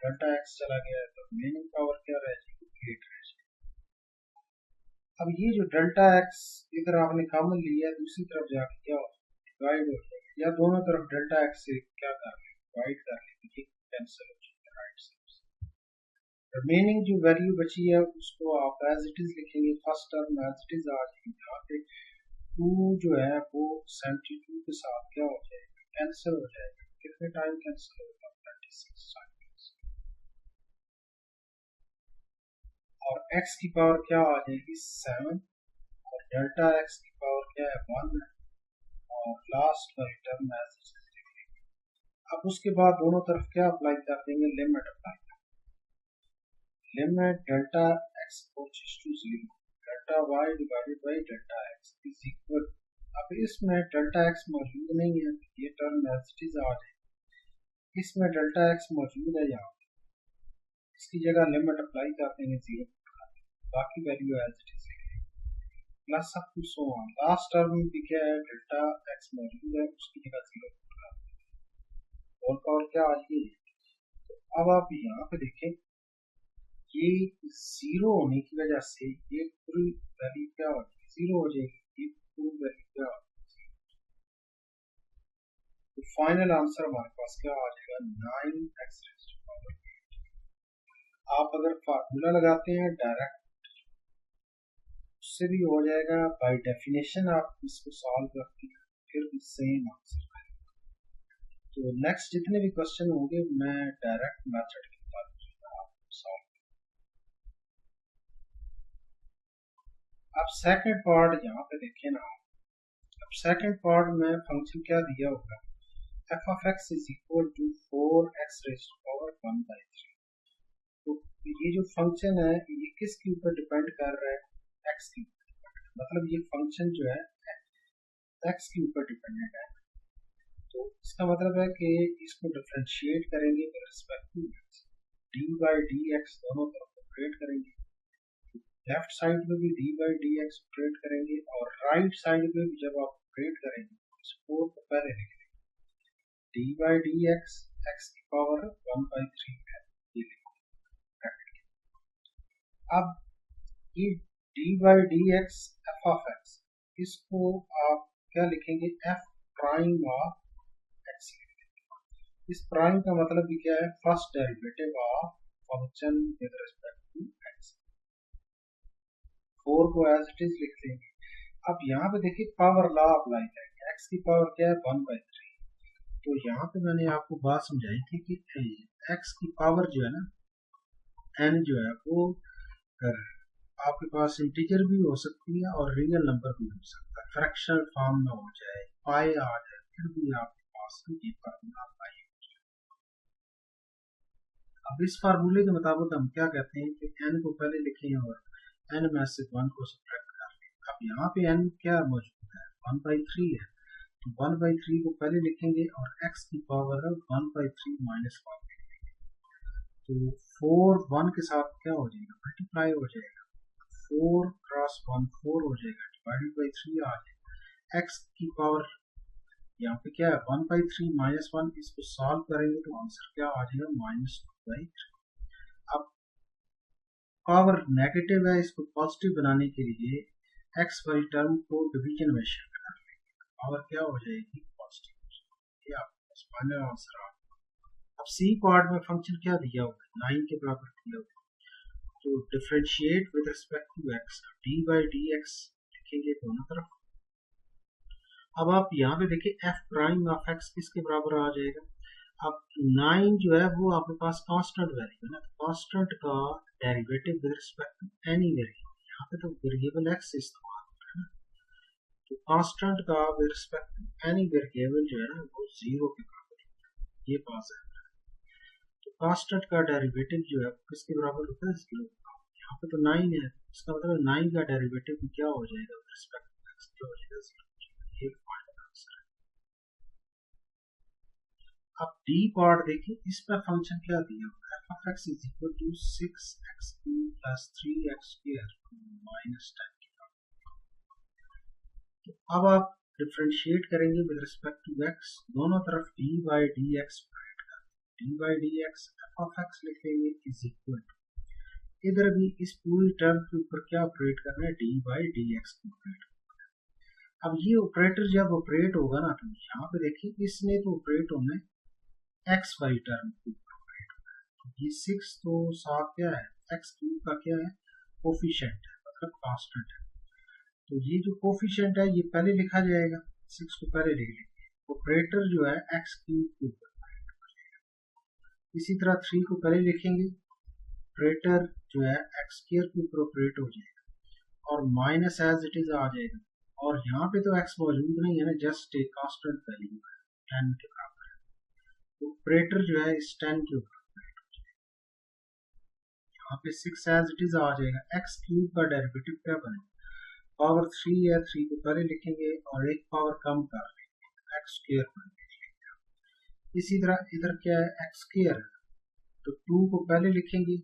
डेल्टा एक्स चला गया है तो रिमेनिंग पावर क्या रह जाएगी 8 रह जाएगी। अब ये जो डेल्टा एक्स इधर आपने कॉमन लिया है दूसरी तरफ जाके क्या हो डिवाइड हो जाएगा, या दोनों तरफ डेल्टा एक्स से क्या कर ले डिवाइड कर ले तो ये कैंसिल हो जाएगा राइट साइड। रिमेनिंग जो वैल्यू बची है उसको आप एज इट इज लिखेंगे, first term as it is आ जाएगी, यहाँ पे 2 जो है वो 72 के साथ क्या हो जाएगा कैंसिल हो जाएगा, कितने टाइम कैंसिल होगा 36 टाइम, और x की पावर क्या आ जाएगी 7 और डेल्टा x की पावर क्या है 1 है, और लास्ट वाली टर्म एज इट इज लिख लेंगे। अब उसके बाद दोनों तरफ क्या अप्लाई कर देंगे लिमिट अप्लाई कर, limit delta x approaches to 0 delta y divided by delta x is equal, अब इसमें डेल्टा x मौजूद नहीं है ये टर्म एज इट इज आ जाएगी, इसमें डेल्टा x मौजूद है यहाँ इसकी जगह लिमिट अप्लाई कर देंगे 0, बाकी value as it is plus up to so on, last term भी क्या है डेल्टा एक्स मौजूद है उसकी जगह 0 होल पावर क्या आ रही है। तो अब आप यहाँ पे देखें ये 0 होने की वजह से ये पूरी वैल्यू क्या हो जाएगी 0 हो जाएगी, ये पूरी वैल्यू क्या हो तो फाइनल आंसर हमारे पास क्या आ जाएगा 9x⁻8। आप अगर फार्मूला लगाते हैं डायरेक्ट उससे भी हो जाएगा, बाय डेफिनेशन आप इसको सॉल्व करते हैं फिर भी सेम आंसर आएगा। तो नेक्स्ट जितने भी क्वेश्चन होंगे मैं डायरेक्ट मेथड के साथ आपको सॉल्व। अब सेकंड पार्ट यहाँ पे देखें ना, अब सेकंड पार्ट में फंक्शन क्या दिया होगा, f of x is equal to 4x raised to power 1/3। तो ये जो फंक्शन है ये किसके ऊपर डिपेंड कर रहा है, x के ऊपर, मतलब ये फंक्शन जो है x के ऊपर डिपेंडेंट है। तो इसका मतलब है कि इसको डिफरेंशिएट करेंगे with respect to x, d by d x दोनों तरफ ऑपरेट करेंगे, लेफ्ट साइड में भी d by d x operate करेंगे और राइट साइड में भी जब आप ऑपरेट करेंगे इस 4 को पहले लिख लेंगे, d by d x x की पावर 1/3 है, ये लिखो। अब ये D by d x f of x, इसको आप क्या लिखेंगे, एफ प्राइम ऑफ एक्स लिखेंगे। इस प्राइम का मतलब भी क्या है, first derivative of function with respect to x. 4 को एज इट इज लिख लेंगे। अब यहाँ पे देखिए पावर लॉ अप्लाई करेंगे, एक्स की पावर क्या है 1/3। तो यहाँ पे मैंने आपको बात समझाई थी कि एक्स की पावर जो है ना एन जो है वो आपके पास इंटीजर भी हो सकती है और रियल नंबर भी हो सकता है, फ्रैक्शनल फॉर्म में हो जाए, पाई आ जाए, फिर भी आपके पास ये फार्मूला अप्लाई हो जाए। अब इस फार्मूले के मुताबिक हम क्या कहते हैं कि एन को पहले लिखें और एन में से 1 को सब्ट्रैक्ट कर लें। अब यहाँ पे एन क्या मौजूद है 1/3 है, तो 1/3 को पहले लिखेंगे और x की पावर 1/3 माइनस 1 लिखेंगे। तो 4 1 के साथ क्या हो जाएगा, मल्टीप्लाई हो जाएगा, 4 क्रॉस 1 4 हो जाएगा, डिवाइडेड बाई 3 आ जाएगा। x की पावर यहाँ पे क्या है 1/3 माइनस 1, इसको सॉल्व करेंगे तो आंसर क्या आ जाएगा -2/3। अब पावर नेगेटिव है, इसको पॉजिटिव बनाने के लिए x वाली टर्म को डिवीजन में शिफ्ट कर लेंगे, पावर क्या हो जाएगी पॉजिटिव। ये आपके पास फाइनल आंसर आ गया। अब सी पार्ट में फंक्शन क्या दिया होगा, 9 के बराबर दिया होगा, तो differentiate with respect to x, d by d x लिखेंगे दोनों तरफ। अब आप यहाँ पे देखिए f प्राइम ऑफ x किसके बराबर आ जाएगा, अब 9 जो है वो आपके पास कांस्टेंट वैल्यू है ना, कांस्टेंट का derivative with respect to any variable, यहाँ पे तो वेरिएबल x इस्तेमाल हो रहा है ना, तो कांस्टेंट का with respect to any variable जो है ना वो 0 के बराबर होता है, ये बात है। तो कांस्टेंट का डेरिवेटिव जो है किसके बराबर होता है 0, यहाँ पे तो 9 है, इसका मतलब 9 का डेरिवेटिव क्या हो जाएगा विद रिस्पेक्ट टू x, क्या हो जाएगा 0, ये फाइनल आंसर है। अब डी पार्ट देखिए, इस पर फंक्शन क्या दिया हुआ है, f of x is equal to 6x³ plus 3x² minus 10। तो अब आप डिफरेंशिएट करेंगे विद रिस्पेक्ट टू x, दोनों तरफ d by d x operate कर, d by d x f of x लिख लेंगे इज इक्वल टू, इधर भी इस पूरी टर्म के ऊपर क्या ऑपरेट करना है, d by d x operate. अब ये ऑपरेटर जब ऑपरेट होगा ना, तो यहाँ पे देखिए इसने तो ऑपरेट होना है x वाली टर्म के ऊपर ऑपरेट होना है, तो ये 6 तो साथ क्या है x³ का क्या है कोफिशिएंट है, मतलब कांस्टेंट है, तो ये जो कोफिशिएंट है ये पहले लिखा जाएगा, 6 को पहले लिख लेंगे, ऑपरेटर जो है x³ के ऊपर ऑपरेट हो जाएगा। इसी तरह 3 को पहले लिखेंगे, ऑपरेटर जो है x² के ऊपर ऑपरेट हो जाएगा और माइनस एज इट इज आ जाएगा, और यहाँ पे तो x मौजूद नहीं है ना, जस्ट एक कांस्टेंट वैल्यू है 10 के बराबर है, तो ऑपरेटर जो है इस 10 के ऊपर ऑपरेट हो जाएगा। यहाँ पे 6 एज इट इज आ जाएगा, x³ का डेरिवेटिव क्या बनेगा, पावर 3 है, 3 को पहले लिखेंगे और एक पावर कम कर लेंगे, x² को लिख लेंगे। इसी तरह इधर क्या है x², तो 2 को पहले लिखेंगे,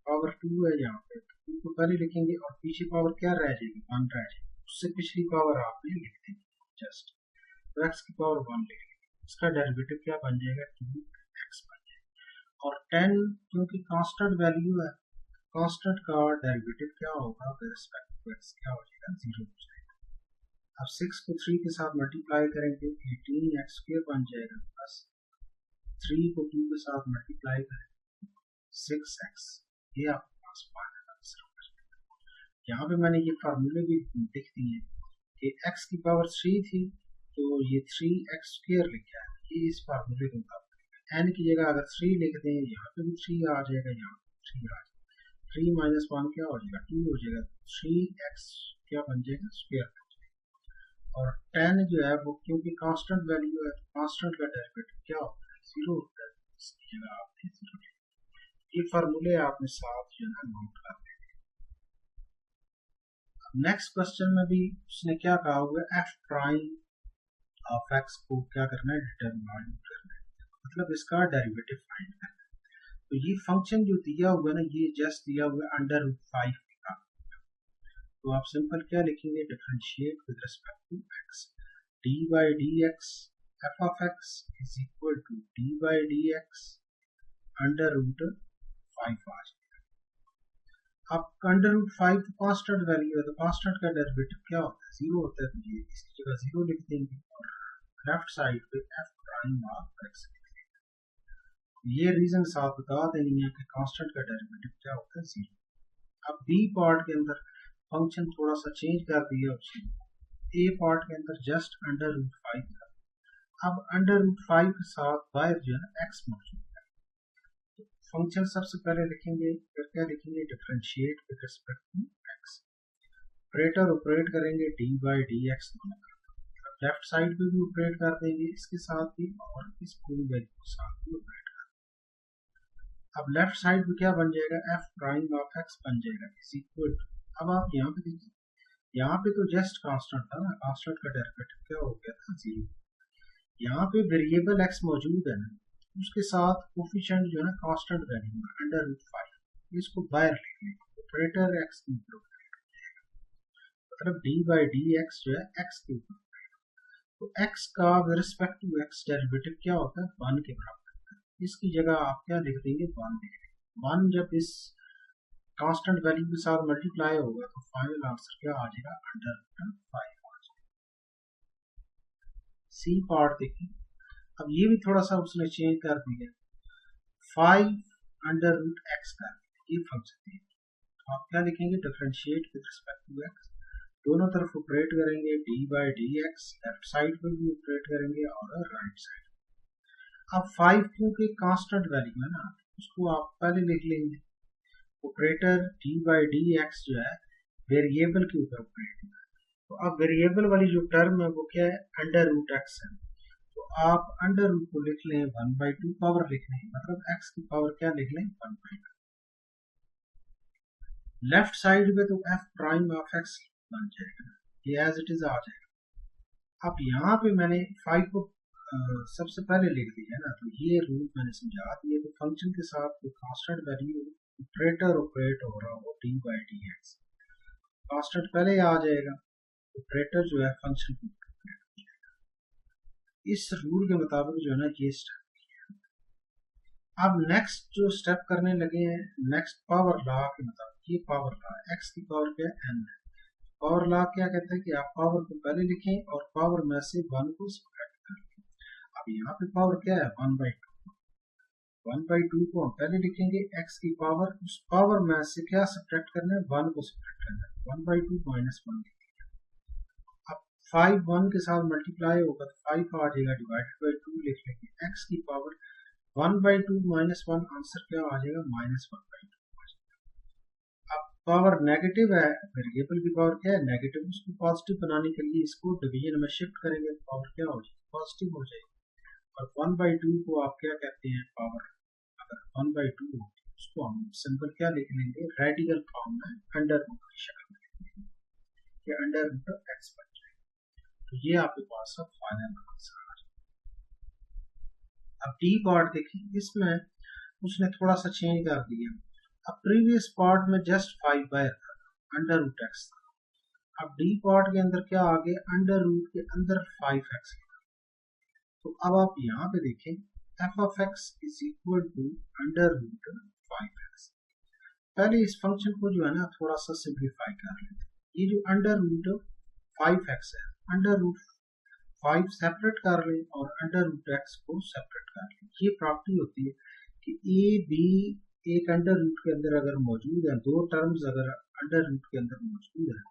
पावर 2 है यहाँ पे, तो 2 को पहले लिखेंगे और पीछे पावर क्या रह जाएगी 1 रह जाएगी, उससे पिछली पावर आपने लिख देंगे जस्ट, तो x की पावर 1 लिख लेंगे, इसका डेरिवेटिव क्या बन जाएगा 2x बन जाएगा, और 10 क्योंकि कांस्टेंट वैल्यू है, कांस्टेंट का डेरिवेटिव क्या होगा विद रिस्पेक्ट टू x, क्या हो जाएगा 0 हो जाएगा। अब 6 को 3 के साथ मल्टीप्लाई करेंगे 18x² बन जाएगा, प्लस 3 को 2 के साथ मल्टीप्लाई करेंगे 6x। ये आपके पास फाइनल आंसर हो जाएगा। यहाँ पे मैंने ये फार्मूले भी लिख दिए कि x की पावर 3 थी तो ये 3x² लिखा है, ये इस फार्मूले के मुताबिक। n की जगह अगर 3 लिख दें, यहाँ पे भी 3 आ जाएगा, यहाँ पे 3 आ जाएगा, 3 माइनस 1 क्या हो जाएगा, 2 हो जाएगा, 3x क्या बन जाएगा, स्क्वायर। और 10 जो है वो क्योंकि कांस्टेंट वैल्यू है, कांस्टेंट का डेरिवेटिव क्या होता है, 0 होता है, इसकी जगह आपने 0 लिखा। ये फार्मूले आपने साथ जो है नोट कर लेंगे। नेक्स्ट क्वेश्चन में भी उसने क्या कहा हुआ है, f प्राइम ऑफ x को क्या करना है, डिटरमाइन करना है, मतलब इसका डेरिवेटिव फाइंड करना है। तो ये फंक्शन जो दिया हुआ है ना, ये जस्ट दिया हुआ है अंडर रूट 5 का। तो आप सिंपल क्या लिखेंगे, differentiate with respect to x, d by d x f of x is equal to d by d x under root 5 आ जाएगा। अब अंडर रूट 5 तो कांस्टेंट वैल्यू है, तो कांस्टेंट का डेरिवेटिव क्या होता है, 0 होता है, तो ये इसकी जगह 0 लिख देंगे और लेफ्ट साइड पे f प्राइम ऑफ x लिख देंगे। ये रीजन साथ बता देनी है कि कांस्टेंट का डेरिवेटिव क्या होता है, 0। अब बी पार्ट के अंदर फंक्शन थोड़ा सा चेंज कर दिया उसने, ए पार्ट के अंदर जस्ट अंडर रूट 5 था। अब अंडर रूट 5 के साथ बाहर जो है x मौजूद है, तो फंक्शन सबसे पहले लिखेंगे, फिर क्या लिखेंगे, differentiate with respect to x, operator operate करेंगे d by d x, left side पे भी ऑपरेट कर देंगे इसके साथ भी और इस पूरी वैल्यू के साथ भी ऑपरेट कर देंगे। अब लेफ्ट साइड पे क्या बन जाएगा, f प्राइम ऑफ x बन जाएगा इज इक्वल टू, अब आप यहाँ पे देखिए, यहाँ पे तो जस्ट कांस्टेंट था ना, कांस्टेंट का डेरिवेटिव क्या हो गया था, 0। यहाँ पे वेरिएबल x मौजूद है ना, उसके साथ कोफिशिएंट जो है ना कांस्टेंट वैल्यू अंडर रूट 5, इसको बाहर लेंगे, ऑपरेटर x के ऊपर ऑपरेट हो जाएगा, मतलब डी बाई डी एक्स जो है x के ऊपर। तो x का with respect to x derivative क्या होता है, 1 के बराबर। इसकी जगह आप क्या लिख देंगे, 1 लिख देंगे। 1 जब इस कांस्टेंट वैल्यू के साथ मल्टीप्लाई होगा तो फाइनल आंसर क्या आ जाएगा, अंडर रूट 5 आ जाएगा। सी पार्ट देखिए, अब ये भी थोड़ा सा उसने चेंज कर दिया, 5 अंडर रूट एक्स कर ये फंक्शन दिया, तो आप क्या लिखेंगे, differentiate with respect to x, दोनों तरफ ऑपरेट करेंगे d by d x, left side पर भी ऑपरेट करेंगे और राइट साइड। अब 5 क्योंकि कांस्टेंट वैल्यू है ना, उसको आप पहले लिख लेंगे, operator d by d x जो है वेरिएबल के ऊपर ऑपरेट होगा। तो अब वेरिएबल वाली जो टर्म है वो क्या है, अंडर रूट एक्स है, तो आप अंडर रूट को लिख लें 1/2 पावर लिख लें, मतलब x की पावर क्या लिख लें, 1/2। लेफ्ट साइड पे तो f प्राइम ऑफ x बन जाएगा, ये एज इट इज आ जाएगा। अब यहाँ पे मैंने 5 को सबसे पहले लिख दिया ना, तो ये रूल मैंने समझा दिया, तो फंक्शन के साथ कोई कांस्टेंट वैल्यू ऑपरेटर ऑपरेट हो रहा हो D by d x, constant पहले आ जाएगा, ऑपरेटर जो है फंक्शन को ऑपरेट हो जाएगा। इस रूल के मुताबिक जो है ना ये स्टेप किया। अब नेक्स्ट जो स्टेप करने लगे हैं, नेक्स्ट पावर लॉ के मुताबिक, ये पावर लॉ x की पावर क्या है, n है। पावर लॉ क्या कहता है कि आप पावर को पहले लिखें और पावर में से 1 को सब्ट्रैक्ट कर लें। अब यहाँ पे पावर क्या है, 1/2, 1/2 को हम पहले लिखेंगे, x की पावर, उस पावर में से क्या सब्ट्रैक्ट करना है, 1 को सब्ट्रैक्ट करना है, 1/2 माइनस 1 लिखेंगे। अब 5 1 के साथ मल्टीप्लाई होगा तो 5 आ जाएगा, डिवाइडेड बाई 2 लिख लेंगे, x की पावर 1/2 माइनस 1 आंसर क्या आ जाएगा, -1/2। अब पावर नेगेटिव है, वेरिएबल की पावर क्या है, नेगेटिव, उसको पॉजिटिव बनाने के लिए इसको डिवीजन में शिफ्ट करेंगे तो पावर क्या हो जाएगी, पॉजिटिव हो जाएगी। और 1/2 को आप क्या कहते हैं, पावर अगर 1/2 हो तो उसको हम सिंपल क्या लिख लेंगे, रेडिकल फॉर्म में अंडर रूट की शक्ल में लिख लेंगे, ये अंडर रूट एक्स बन जाएगा। तो ये आपके पास फाइनल आंसर आ जाएगा। अब डी पार्ट देखिए, इसमें उसने थोड़ा सा चेंज कर दिया, अब प्रीवियस पार्ट में जस्ट 5 बाय था, अंडर रूट एक्स था। अब डी पार्ट के अंदर क्या आ गया, अंडर रूट के अंदर 5x। तो अब आप यहाँ पे देखें, f of x is equal to under root 5x। पहले इस फंक्शन को जो है ना थोड़ा सा सिंप्लीफाई कर लेते हैं। ये जो अंडर रूट 5x है अंडर रूट 5 सेपरेट कर लें और अंडर रूट एक्स को सेपरेट कर लें। ये प्रॉपर्टी होती है कि ए बी एक अंडर रूट के अंदर अगर मौजूद है, दो टर्म्स अगर अंडर रूट के अंदर मौजूद है,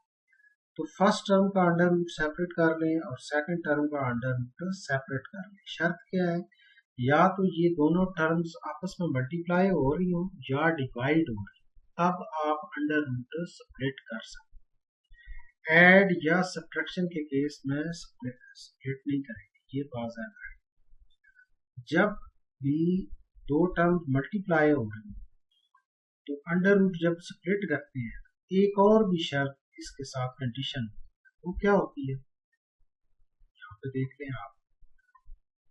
तो फर्स्ट टर्म का अंडर रूट सेपरेट कर लें और सेकंड टर्म का अंडर रूट सेपरेट कर लें। शर्त क्या है, या तो ये दोनों टर्म्स आपस में मल्टीप्लाई हो रही हो या डिवाइड हो रही, तब आप अंडर रूट सेपरेट कर सकते। ऐड या सब्ट्रैक्शन के केस में स्प्लिट नहीं करेंगे, ये बात है। जब भी दो टर्म मल्टीप्लाई हो रही तो अंडर रूट जब स्प्लिट करते हैं, एक और भी शर्त इसके साथ कंडीशन, वो क्या होती है, यहाँ पे देख लें आप।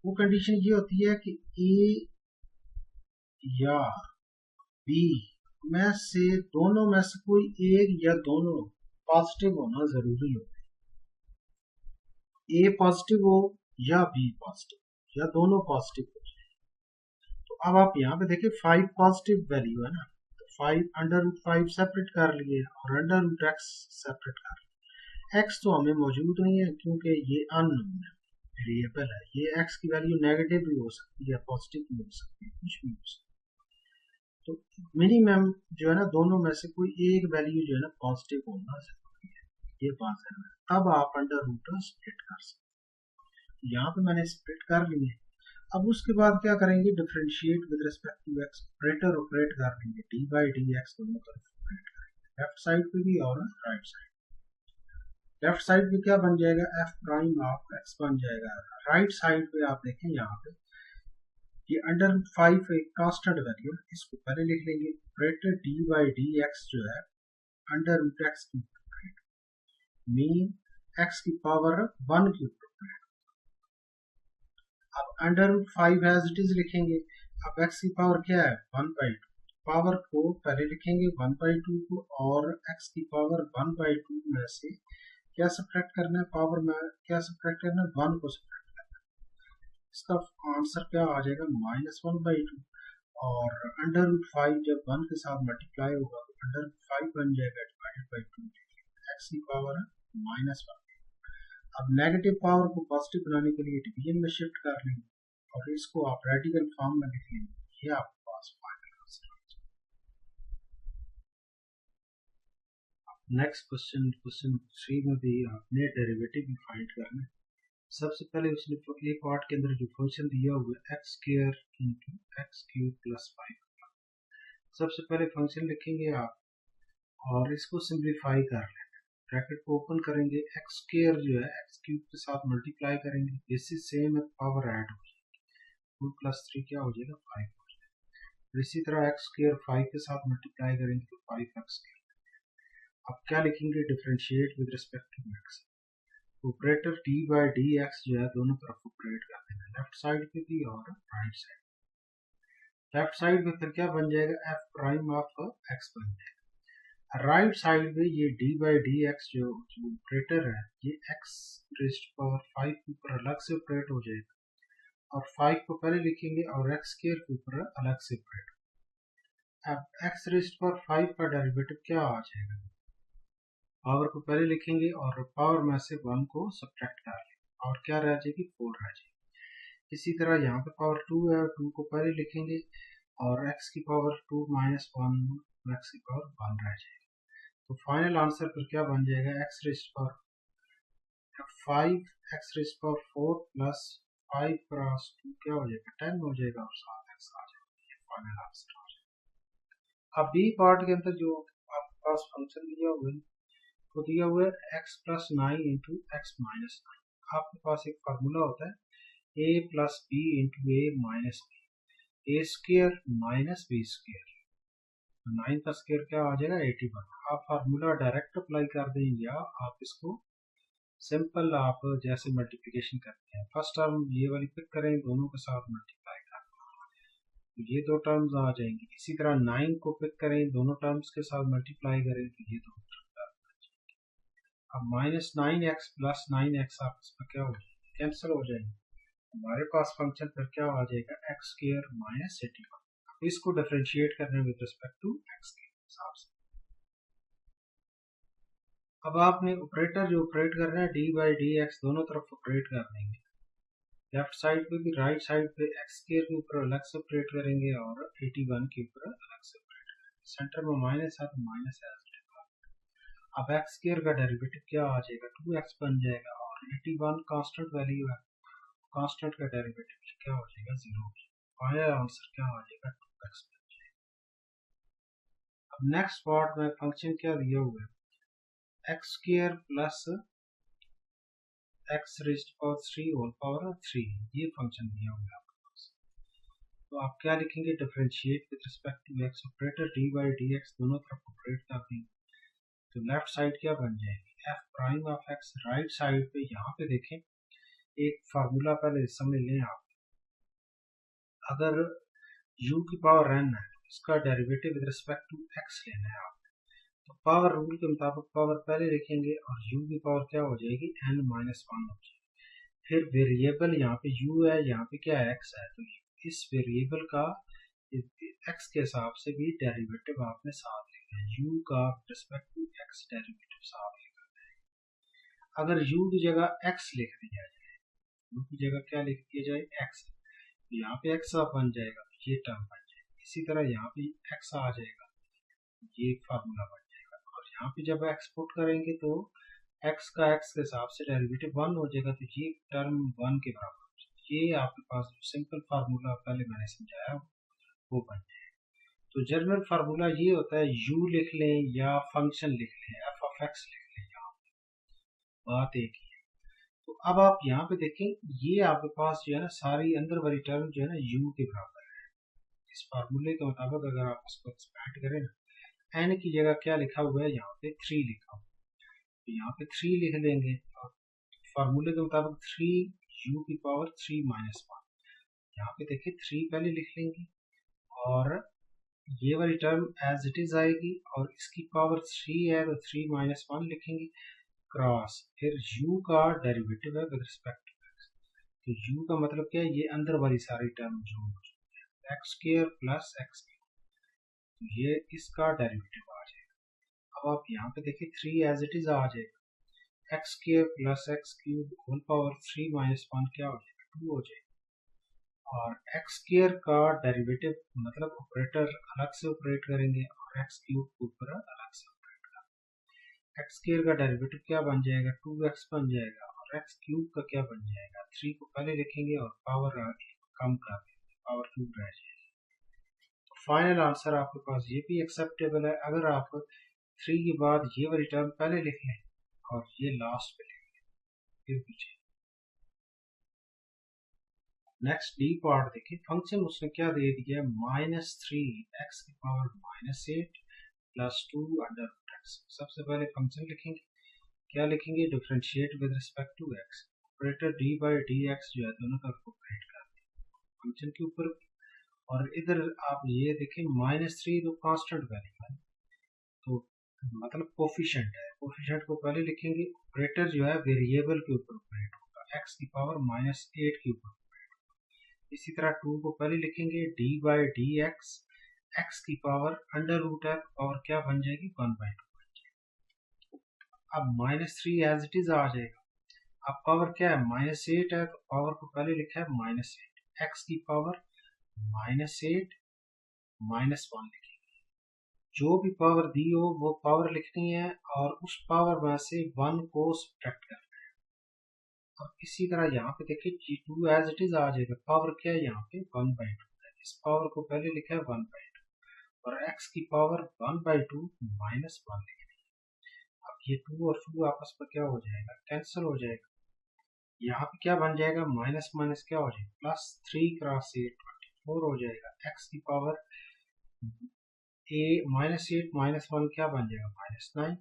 वो कंडीशन ये होती है कि ए या बी में से दोनों में से कोई एक या दोनों पॉजिटिव होना जरूरी होता है। ए पॉजिटिव हो या बी पॉजिटिव या दोनों पॉजिटिव हो जाए। तो अब आप यहाँ पे देखिए 5 पॉजिटिव वैल्यू है ना, तो 5 अंडर रूट 5 सेपरेट कर लिए और अंडर रूट एक्स सेपरेट कर लिए। एक्स तो हमें मौजूद नहीं है क्योंकि ये अननोन है, वेरिएबल है। ये एक्स की वैल्यू नेगेटिव भी हो सकती है, पॉजिटिव भी हो सकती है, कुछ भी हो सकती है। तो मिनिमम जो है ना, दोनों में से कोई एक वैल्यू जो है ना पॉजिटिव होना जरूरी है, ये बात है। तब आप अंडर रूट स्प्लिट कर सकते। यहाँ पे मैंने स्प्लिट कर ली है। अब उसके बाद क्या करेंगे, differentiate with respect to x, operator operate कर लेंगे, डी बाई डी एक्स दोनों तरफ ऑपरेट करेंगे, लेफ्ट साइड पे भी और राइट साइड। लेफ्ट साइड पे क्या बन जाएगा, एफ प्राइम ऑफ एक्स बन जाएगा। राइट साइड पे आप देखें यहाँ पे ये अंडर रूट 5 एक कांस्टेंट वैल्यू, इसको पहले लिख लेंगे। Operator d by d x जो है अंडर रूट एक्स की ऑपरेट, मीन एक्स की पावर 1 की ऑपरेट। अब under root 5 as it is लिखेंगे। अब एक्स की पावर क्या है, 1/2। पावर को पहले लिखेंगे 1/2 को, और एक्स की पावर 1/2 में से क्या सब्ट्रैक्ट करना है, पावर में क्या सब्ट्रैक्ट करना है, 1 को सब्ट्रैक्ट करना है। इसका आंसर क्या आ जाएगा, -1/2। और अंडर रूट 5 जब 1 के साथ मल्टीप्लाई होगा तो अंडर रूट 5 बन जाएगा डिवाइडेड बाई 2, एक्स की पावर है -1। अब नेगेटिव पावर को पॉजिटिव बनाने के लिए डिवीजन में शिफ्ट कर लेंगे और इसको आप रेडिकल फॉर्म में लिख लेंगे। ये आपके पास फाइनल आंसर है। नेक्स्ट क्वेश्चन, क्वेश्चन 3 में भी आपने डेरिवेटिव भी फाइंड करना है। सबसे पहले उसने एक पार्ट के अंदर जो फंक्शन दिया हुआ है x square into x cube plus 5, सबसे पहले फंक्शन लिखेंगे आप और इसको सिंप्लीफाई कर लेंगे। ब्रैकेट को ओपन करेंगे, एक्स स्क्वायर जो है एक्स क्यूब के साथ मल्टीप्लाई करेंगे, बेसिस सेम है, पावर ऐड हो जाएगी, 2 + 3 क्या हो जाएगा, 5 हो जाएगा। इसी तरह एक्स स्क्वायर 5 के साथ मल्टीप्लाई करेंगे तो 5x स्क्वायर। अब क्या लिखेंगे, differentiate with respect to x, operator d by d x जो है दोनों तरफ ऑपरेट कर देना, लेफ्ट साइड पे भी और राइट साइड। लेफ्ट साइड में फिर क्या बन जाएगा, एफ प्राइम ऑफ एक्स बन जाएगा। राइट साइड में ये डी बाई डी एक्स जो ऑपरेटर है, ये एक्स रेज़्ड पावर 5 के ऊपर अलग से ऑपरेट हो जाएगा और 5 को पहले लिखेंगे और एक्स स्क्वायर के ऊपर अलग से ऑपरेट। अब एक्स रेज़्ड पावर 5 का डेरिवेटिव क्या आ जाएगा, पावर को पहले लिखेंगे और पावर में से 1 को सब्ट्रैक्ट कर लेंगे और क्या रह जाएगी, 4 रह जाएगी। इसी तरह यहाँ पे पावर 2 है, 2 को पहले लिखेंगे और x की पावर 2 - 1 x की पावर 1 रह जाएगी। तो फाइनल आंसर फिर क्या बन जाएगा, x raised power 5 x raised power 4 plus 5 cross 2 क्या हो जाएगा, 10 हो जाएगा और 7x आ जाएगा। ये फाइनल आंसर हो जाएगा। अब बी पार्ट के अंदर जो आपके पास फंक्शन दिया हुआ है, तो दिया हुआ है x + 9 इंटू एक्स माइनस 9। आपके पास एक फार्मूला होता है a + b into a minus b, a square minus b square, 9 का स्क्वायर क्या आ जाएगा, 81। आप फार्मूला डायरेक्ट अप्लाई कर दें या आप इसको सिंपल आप जैसे मल्टीप्लिकेशन करते हैं, फर्स्ट टर्म ये वाली पिक करें, दोनों के साथ मल्टीप्लाई करें तो ये दो टर्म्स आ जाएंगी। इसी तरह 9 को पिक करें, दोनों टर्म्स के साथ मल्टीप्लाई करें तो ये दो टर्म्स। अब -9x + 9x आपस में क्या हो जाएगा, कैंसिल हो जाएंगे। हमारे पास फंक्शन फिर क्या आ जाएगा, x² - 81। इसको डिफरेंशिएट करने विद रिस्पेक्ट टू x के हिसाब से। अब आपने ऑपरेटर जो ऑपरेट कर रहे हैं डी बाई डी एक्स दोनों तरफ ऑपरेट कर देंगे, लेफ्ट साइड पे भी राइट साइड पे एक्स स्क्वायर के ऊपर अलग से ऑपरेट करेंगे और 81 के ऊपर अलग से ऑपरेट करेंगे। सेंटर में माइनस है तो माइनस है। अब एक्स स्क्वायर का डेरिवेटिव क्या आ जाएगा, 2x बन जाएगा और 81 कांस्टेंट वैल्यू है, कांस्टेंट का डेरिवेटिव क्या हो जाएगा, 0 हो जाएगा। फाइनल आंसर क्या आ जाएगा, 2x बन जाएगा। अब नेक्स्ट पार्ट में फंक्शन क्या दिया हुआ है, x square plus x raised to power 3 whole power 3, ये फंक्शन दिया हुआ है आपके पास। तो आप क्या लिखेंगे, differentiate with respect to x, operator d by d x दोनों तरफ ऑपरेट कर देंगे। तो लेफ्ट साइड क्या बन जाएगी, F prime of x. Right side पे यहाँ पे देखें एक फार्मूला पहले समझ लें आप, अगर u की पावर n है इसका derivative with respect to x लेना है आप, तो पावर रूल के मुताबिक पावर पहले लिखेंगे और u की पावर क्या हो जाएगी, n माइनस 1 हो जाएगी। फिर वेरिएबल यहाँ पे u है, यहाँ पे क्या है, x है, तो इस वेरिएबल का x के हिसाब से भी डेरिवेटिव आपने साथ लिखना है, u का रिस्पेक्ट टू x डेरिवेटिव साथ लिखना है। अगर u की जगह x लिख दिया जाए, u की जगह क्या लिख दिया जाए, x, यहाँ पे x बन जाएगा, ये टर्म बन जाएगा। इसी तरह यहाँ पे x आ जाएगा, ये फार्मूला बन जाएगा। और यहाँ पे जब एक्सपोर्ट करेंगे तो x का x के हिसाब से डेरिवेटिव 1 हो जाएगा, तो ये टर्म 1 के बराबर हो जाएगा। ये आपके पास जो सिंपल फार्मूला पहले मैंने समझाया वो बन जाएगा। तो जनरल फार्मूला ये होता है, u लिख लें या फंक्शन लिख लें, f ऑफ x लिख लें, यहाँ बात एक ही है। तो अब आप यहाँ पे देखें, ये आपके पास जो है ना सारी अंदर वाली टर्म जो है ना u के बराबर है। इस फार्मूले के मुताबिक अगर आप उसको एक्सपैंड करें ना, n की जगह क्या लिखा हुआ है, यहाँ पे 3 लिखा हुआ है, तो यहाँ पे 3 लिख देंगे और फार्मूले के मुताबिक 3 u की पावर 3 माइनस 1, यहाँ पे देखिए 3 पहले लिख लेंगे और ये वाली टर्म एज इट इज आएगी और इसकी पावर 3 है तो 3 माइनस 1 लिखेंगे क्रॉस, फिर u का डेरिवेटिव है विद रिस्पेक्ट टू x, तो u का मतलब क्या है, ये अंदर वाली सारी टर्म जो x square plus x cube, तो ये इसका डेरिवेटिव आ जाएगा। अब आप यहाँ पे देखिए 3 एज इट इज आ जाएगा, x square plus x cube whole power 3 minus 1 क्या हो जाएगा, 2 हो जाएगा। और एक्स स्क्वायर का डेरिवेटिव मतलब ऑपरेटर अलग से ऑपरेट करेंगे और एक्स क्यूब के ऊपर अलग से ऑपरेट करेंगे। एक्स स्क्वायर का डेरिवेटिव क्या बन जाएगा, 2x बन जाएगा और एक्स क्यूब का क्या बन जाएगा, 3 को पहले लिखेंगे और पावर कम कर देंगे, पावर क्यूब रह जाएगी। तो फाइनल आंसर आपके पास ये भी एक्सेप्टेबल है, अगर आप 3 के बाद ये वाली टर्म पहले लिख लें और ये लास्ट पे लिख लें, फिर पीछे। नेक्स्ट डी पार्ट देखिए, फंक्शन उसने क्या दे दिया है, -3 x की पावर -8 प्लस 2 अंडर रूट एक्स। सबसे पहले फंक्शन लिखेंगे, क्या लिखेंगे, differentiate with respect to x, operator d by d x जो है दोनों तरफ ऑपरेट करते हैं फंक्शन के ऊपर। और इधर आप ये देखें -3 तो कांस्टेंट वैल्यू है, तो मतलब कोफिशिएंट है, कोफिशिएंट को पहले लिखेंगे, ऑपरेटर जो है वेरिएबल के ऊपर ऑपरेट होगा, x की पावर -8 के ऊपर। इसी तरह 2 को पहले लिखेंगे, d by d x, x की पावर अंडर रूट है, पावर क्या बन जाएगी, 1/2। अब -3 एज इट इज आ जाएगा, अब पावर क्या है, -8 है, तो पावर को पहले लिखा है -8, एक्स की पावर -8 -1 लिखेंगे, जो भी पावर दी हो वो पावर लिखनी है और उस पावर में से 1 को सब्ट्रैक्ट करना है। और इसी तरह यहाँ पे देखिए G2 एज इट इज आ जाएगा, पावर क्या है यहाँ पे 1/2 है, इस पावर को पहले लिखा है 1/2 और x की पावर 1/2 -1 लिखनी है। अब ये 2 और 2 आपस में क्या हो जाएगा, कैंसिल हो जाएगा, यहाँ पे क्या बन जाएगा, माइनस माइनस क्या हो जाएगा, +3 क्रॉस 8 24 हो जाएगा, x की पावर -8 -1 क्या बन जाएगा, -9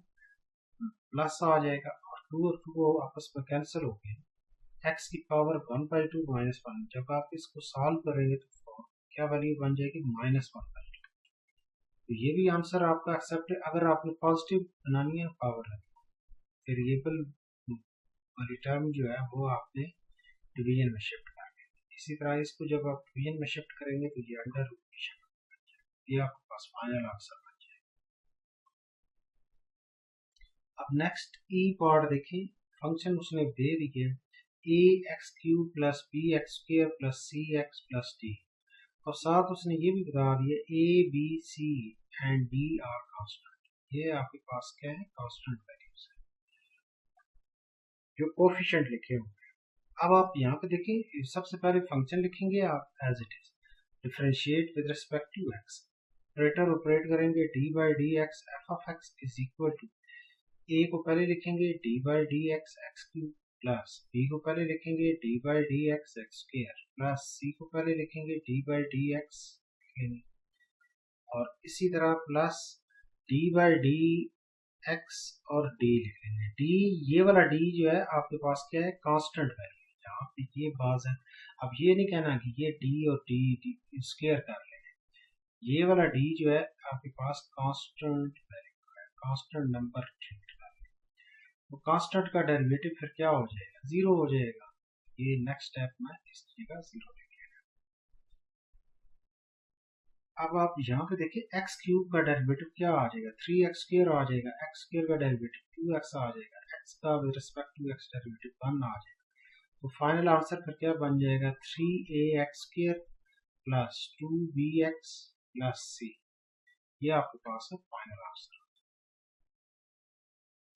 प्लस आ जाएगा और 2 और 2 आपस में कैंसिल हो गए, x की पावर 1/2 -1, जब आप इसको सॉल्व करेंगे तो क्या वैल्यू बन जाएगी, -1/2। तो ये भी आंसर आपका एक्सेप्ट है। अगर आपने पॉजिटिव बनानी है पावर है, वेरिएबल वाली टर्म जो है वो आपने डिवीजन में शिफ्ट कर देंगे। इसी तरह इसको जब आप डिवीजन में शिफ्ट करेंगे तो ये अंडर रूट में शिफ्ट कर जाएगा, ये आपके पास फाइनल आंसर बन जाएगा। अब नेक्स्ट ई पार्ट देखिए, फंक्शन उसने दे दिया a x cube plus b x square plus c x plus d, और साथ उसने ये भी बता दिया a b c and d are constant. ये आपके पास क्या है, कांस्टेंट वैल्यूज है जो कोफिशिएंट लिखे होंगे। अब आप यहाँ पे देखिए, सबसे पहले फंक्शन लिखेंगे आप as it is, differentiate with respect to x, operator operate करेंगे d by d x f of x is equal to, a को पहले लिखेंगे d by d x x cube plus b को पहले लिखेंगे d by d x x square plus c को पहले लिखेंगे डी बाई डी एक्स, और इसी तरह plus D by d x और डी लिख लेंगे। डी, ये वाला डी जो है आपके पास क्या है, कांस्टेंट वैल्यू, यहाँ पे ये बात है। अब ये नहीं कहना कि ये डी और डी स्क्वायर कर लेंगे, ये वाला डी जो है आपके पास कांस्टेंट वैल्यू है, कांस्टेंट नंबर ट्रीट कर लेंगे। तो कांस्टेंट का डेरिवेटिव फिर क्या हो जाएगा, जीरो हो जाएगा। ये नेक्स्ट स्टेप में इस जगह जीरो लिखिएगा। अब आप यहाँ पे देखिए एक्स क्यूब का डेरिवेटिव क्या आ जाएगा, 3x स्क्वायर आ जाएगा, एक्स स्क्वायर का डेरिवेटिव 2x आ जाएगा, एक्स का with respect to x derivative 1 आ जाएगा। तो फाइनल आंसर फिर क्या बन जाएगा, 3ax square plus 2bx plus c। ये आपके पास है फाइनल आंसर।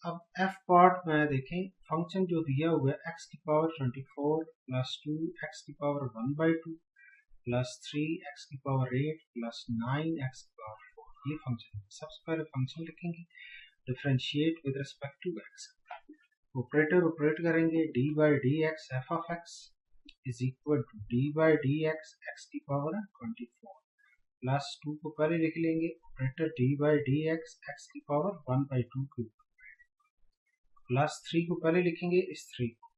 अब f पार्ट में देखें, फंक्शन जो दिया हुआ है x की पावर 24 प्लस 2 x की पावर 1/2 प्लस 3x की पावर 8 प्लस 9x की पावर 4, ये फंक्शन है। सबसे पहले फंक्शन लिखेंगे, differentiate with respect to x, operator operate करेंगे d by d x f of x is equal to d by d x x की पावर 24 प्लस 2 को पहले लिख लेंगे, operator d by d x x की power 1/2 के ऊपर, plus 3 को पहले लिखेंगे इस 3 को,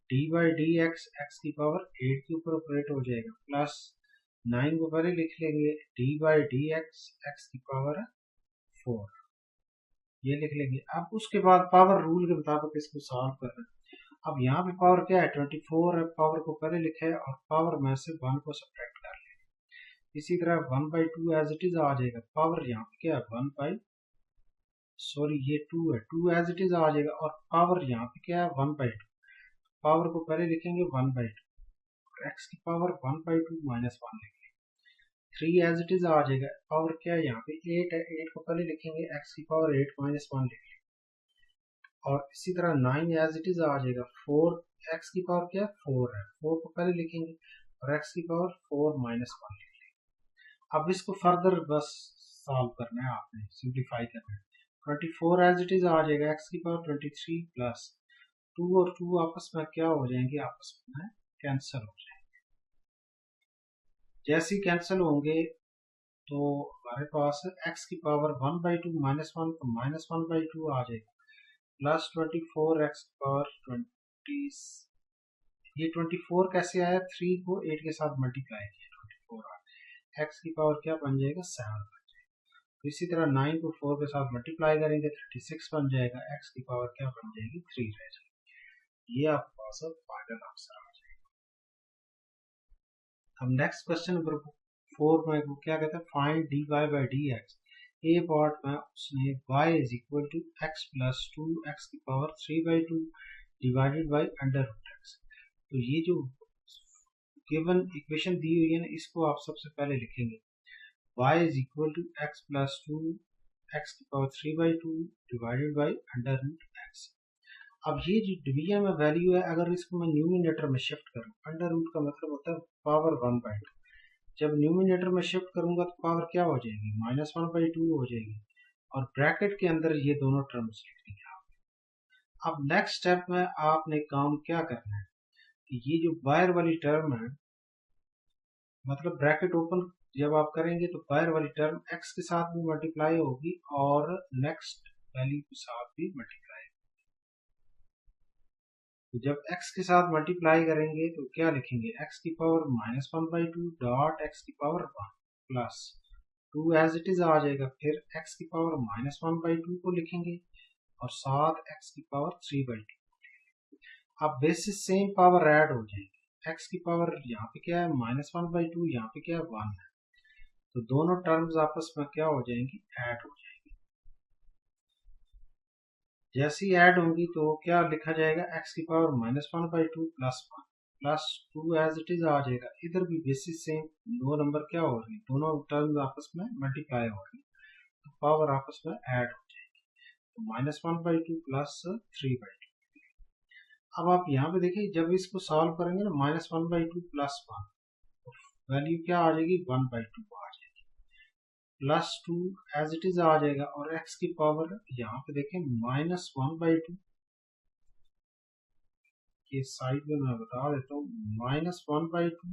D by d x x की पावर 8 के ऊपर ऑपरेट हो जाएगा, प्लस 9 को पहले लिख लेंगे d by d x x की पावर 4, ये लिख लेंगे। अब उसके बाद पावर रूल के मुताबिक इसको सॉल्व कर रहे हैं। अब यहाँ पे पावर क्या है, 24 है, पावर को पहले लिखा है और पावर में से 1 को सब्ट्रैक्ट कर लेंगे। इसी तरह 1/2 एज इट इज आ जाएगा, पावर यहाँ पे क्या है 1/, ये 2 है, 2 एज इट इज आ जाएगा, और पावर यहाँ पे क्या है 1/2, पावर को पहले लिखेंगे 1/2, एक्स की पावर 1/2 माइनस 1 लिखेंगे, 3 एज इट इज आ जाएगा, पावर क्या है यहाँ पे 8 है, 8 को पहले लिखेंगे एक्स की पावर 8 माइनस 1 लिखेंगे, और इसी तरह 9 एज इट इज आ जाएगा, 4 एक्स की पावर क्या है 4 है, 4 को पहले लिखेंगे और एक्स की पावर 4 माइनस 1 लिखेंगे। अब इसको फर्दर बस सॉल्व करना है, आपने सिंप्लीफाई करना है। 24 एज इट इज आ जाएगा, एक्स की पावर 23 प्लस 2 और 2 आपस में क्या हो जाएंगे, आपस में कैंसिल हो जाएंगे। जैसे ही कैंसिल होंगे तो हमारे पास x की पावर 1/2 माइनस 1 तो माइनस 1/2 आ जाएगा, प्लस 24 x की पावर 20, ये 24 कैसे आया, 3 को 8 के साथ मल्टीप्लाई किया 24 आ, x की पावर क्या बन जाएगा 7 बन जाएगा। तो इसी तरह 9 को 4 के साथ मल्टीप्लाई करेंगे 36 बन जाएगा, x की पावर क्या बन जाएगी 3 रह जाएगी। ये आपके पास फाइनल आंसर आ जाएगा। हम नेक्स्ट क्वेश्चन नंबर 4 में वो क्या कहता है, find d y by d x. A part में उसने y is equal to x plus 2 x की power 3/2 divided by under root x. तो ये जो गिवन इक्वेशन दी हुई है ना, इसको आप सबसे पहले लिखेंगे y is equal to x plus 2 x की power 3/2 divided by under root x. अब ये जो डिवीजन में वैल्यू है, अगर इसको मैं न्यूमिनेटर में शिफ्ट करूं, अंडर रूट का मतलब होता है पावर 1/2, जब न्यूमिनेटर में शिफ्ट करूंगा तो पावर क्या हो जाएगी माइनस 1/2 हो जाएगी, और ब्रैकेट के अंदर ये दोनों टर्म्स लिखनी है आपने। अब नेक्स्ट स्टेप में आपने काम क्या करना है कि ये जो बाहर वाली टर्म है, मतलब ब्रैकेट ओपन जब आप करेंगे तो बाहर वाली टर्म x के साथ भी मल्टीप्लाई होगी और नेक्स्ट वैल्यू के साथ भी मल्टीप्लाई होगी। तो जब x के साथ मल्टीप्लाई करेंगे तो क्या लिखेंगे, x की पावर माइनस 1/2 डॉट x की power 1 plus 2 as it is आ जाएगा, फिर x की पावर माइनस 1/2 को लिखेंगे और साथ x की पावर 3/2। अब बेसिस सेम पावर ऐड हो जाएगी, x की पावर यहाँ पे क्या है माइनस 1/2, यहाँ पे क्या है 1 है, तो दोनों टर्म्स आपस में क्या हो जाएंगी ऐड हो जाएंगी। जैसे ही ऐड होंगी तो क्या लिखा जाएगा, एक्स की power -1/2 plus two as it is आ जाएगा। इधर भी बेसिस सेम, दो नंबर क्या हो रही है, दोनों टर्म्स आपस में मल्टीप्लाई हो रही है, तो पावर आपस में ऐड हो जाएगी। तो -1/2 प्लस 3/2। अब आप यहाँ पे देखिए, जब इसको सॉल्व करेंगे ना, -1/2 प्लस 1, तो वैल्यू क्या आ जाएगी, 1/2 आ जाएगी। प्लस 2 एज इट इज आ जाएगा, और एक्स की पावर यहाँ पे देखें -1/2, ये साइड में मैं बता देता हूँ, -1/2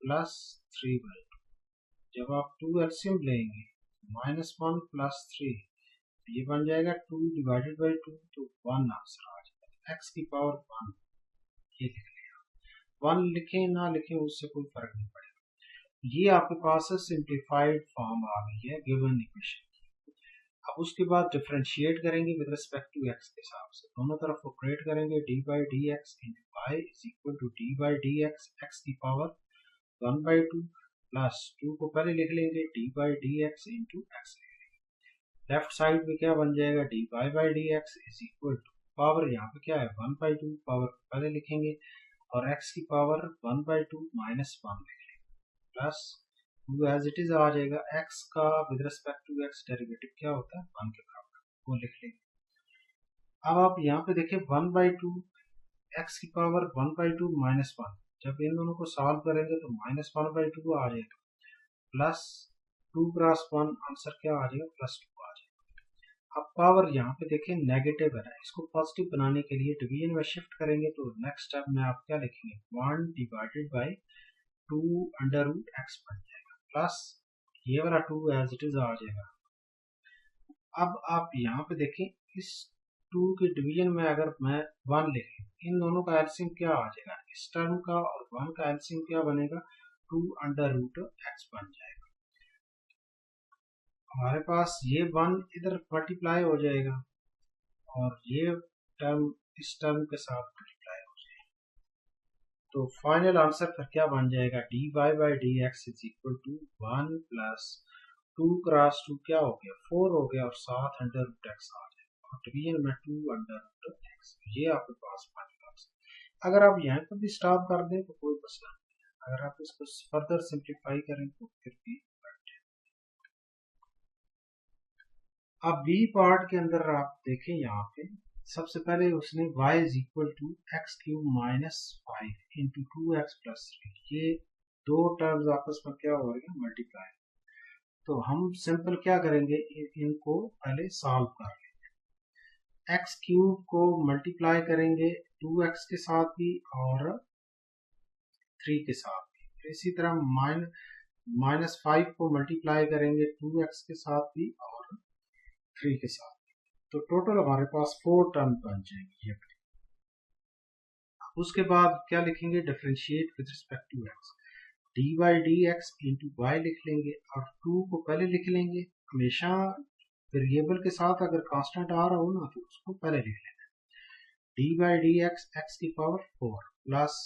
प्लस 3/2। जब आप 2 एलसीएम लेंगे, -1 प्लस 3, ये बन जाएगा 2 डिवाइडेड बाई 2, तो 1 आंसर आ जाएगा। एक्स की पावर 1, ये लिख लिया। 1 लिखें ना लिखें उससे कोई फर्क नहीं पड़ेगा। ये आपके पास सिंप्लीफाइड फॉर्म आ गई है गिवन इक्वेशन। अब उसके बाद डिफरेंशिएट करेंगे विद रिस्पेक्ट टू एक्स के हिसाब से, दोनों तरफ ऑपरेट करेंगे। D by d x into y is equal to d by d x, x की पावर 1/2 प्लस 2 को पहले लिख लेंगे, d by d x into x लिख लेंगे। लेफ्ट साइड में क्या बन जाएगा, d y by d x is equal to, power यहाँ पे क्या है 1/2, पावर पहले लिखेंगे, और एक्स की पावर 1/2 माइनस 1 लिख लेंगे, प्लस 2 एज इट इज आ जाएगा। एक्स का with respect to x derivative क्या होता है, 1 के बराबर, वो लिख लेंगे। अब आप यहाँ पे देखिए 1/2, एक्स की पावर 1/2 माइनस 1, जब इन दोनों को सॉल्व करेंगे तो -1/2 आ जाएगा, प्लस 2 क्रॉस 1 आंसर क्या आ जाएगा, +2 आ जाएगा। अब पावर यहाँ पे देखें नेगेटिव है, इसको पॉजिटिव बनाने के लिए डिवीजन में शिफ्ट करेंगे, तो नेक्स्ट स्टेप में आप क्या लिखेंगे, 1 डिवाइडेड बाई 2 √x बन जाएगा, प्लस ये वाला 2 एज इट इज आ जाएगा। अब आप यहाँ पे देखें, इस 2 के डिवीजन में अगर मैं 1 लिख लूं, इन दोनों का एलसीएम क्या आ जाएगा, इस टर्म का और 1 का एलसीएम क्या बनेगा, 2 √x बन जाएगा। हमारे पास ये 1 इधर मल्टीप्लाई हो जाएगा, और ये टर्म इस टर्म के साथ मल्टीप्लाई हो जाएगा, तो फाइनल आंसर फिर क्या बन जाएगा, d y by d x is equal to 1 plus 2 cross 2 क्या हो गया, 4 हो गया, और साथ √x आ जाएगा, और डिवीजन में 2 √x। ये आपके पास फाइनल आंसर। अगर आप यहाँ पर भी स्टॉप कर दें तो कोई मसला नहीं, अगर आप इसको फर्दर सिंप्लीफाई करें तो फिर भी। अब बी पार्ट के अंदर आप देखें, यहाँ पे सबसे पहले उसने y is equal to x cube minus 5 into 2x plus 3, ये दो टर्म्स आपस में क्या हो रही है, मल्टीप्लाई। तो हम सिंपल क्या करेंगे, इनको पहले सॉल्व कर लेंगे। एक्स क्यूब को मल्टीप्लाई करेंगे 2x के साथ भी और 3 के साथ भी, फिर इसी तरह -5 को मल्टीप्लाई करेंगे 2x के साथ भी और 3 के साथ, तो टोटल हमारे पास 4 टर्म बन जाएंगी ये। उसके बाद क्या लिखेंगे, differentiate with respect to x, d by d x into y लिख लेंगे, और 2 को पहले लिख लेंगे। हमेशा वेरिएबल के साथ अगर कांस्टेंट आ रहा हो ना, तो उसको पहले लिख लेंगे, d by d x, x की power 4 plus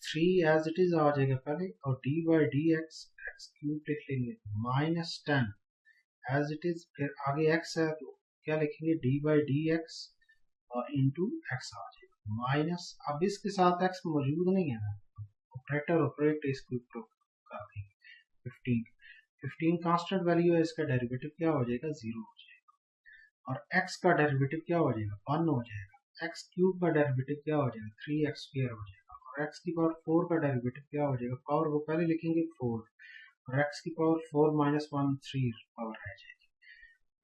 3 as it is आ जाएगा पहले, और d by d x, x cube लिख लेंगे, -10 एज इट इज, फिर आगे एक्स है तो क्या लिखेंगे, डी बाई डी एक्स और इंटू एक्स आ जाएगा, माइनस, अब इसके साथ एक्स मौजूद नहीं है ना, ऑपरेटर ऑपरेट इसको कर देंगे। 15 कांस्टेंट वैल्यू है, इसका डेरिवेटिव क्या हो जाएगा, 0 हो जाएगा, और x का डेरिवेटिव क्या हो जाएगा, 1 हो जाएगा। एक्स क्यूब का डेरिवेटिव क्या हो जाएगा, 3x स्क्वायर हो जाएगा, और x की पावर 4 का डेरिवेटिव क्या हो जाएगा, पावर वो पहले लिखेंगे 4, और x की पावर 4 माइनस 1 3 पावर रह जाएगी।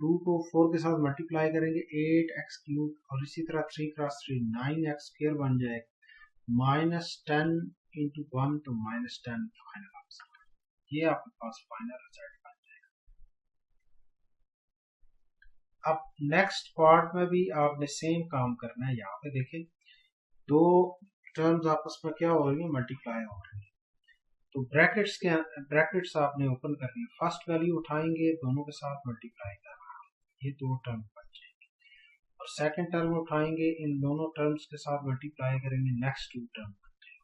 2 को 4 के साथ मल्टीप्लाई करेंगे, 8x क्यूब, और इसी तरह 3 क्रॉस 3 9x स्क्वायर बन जाएगा, -10 इंटू 1, तो -10 फाइनल आंसर। ये आपके पास फाइनल रिजल्ट बन जाएगा। अब नेक्स्ट पार्ट में भी आपने सेम काम करना है। यहाँ पे देखें, दो टर्म्स आपस में क्या हो रही है, मल्टीप्लाई हो रही है, तो ब्रैकेट्स आपने ओपन करनी है, फर्स्ट वैल्यू उठाएंगे, दोनों के साथ मल्टीप्लाई करना है, ये दो टर्म बन जाएंगे, और सेकंड टर्म उठाएंगे, इन दोनों टर्म्स के साथ मल्टीप्लाई करेंगे, नेक्स्ट 2 टर्म बन जाएंगे।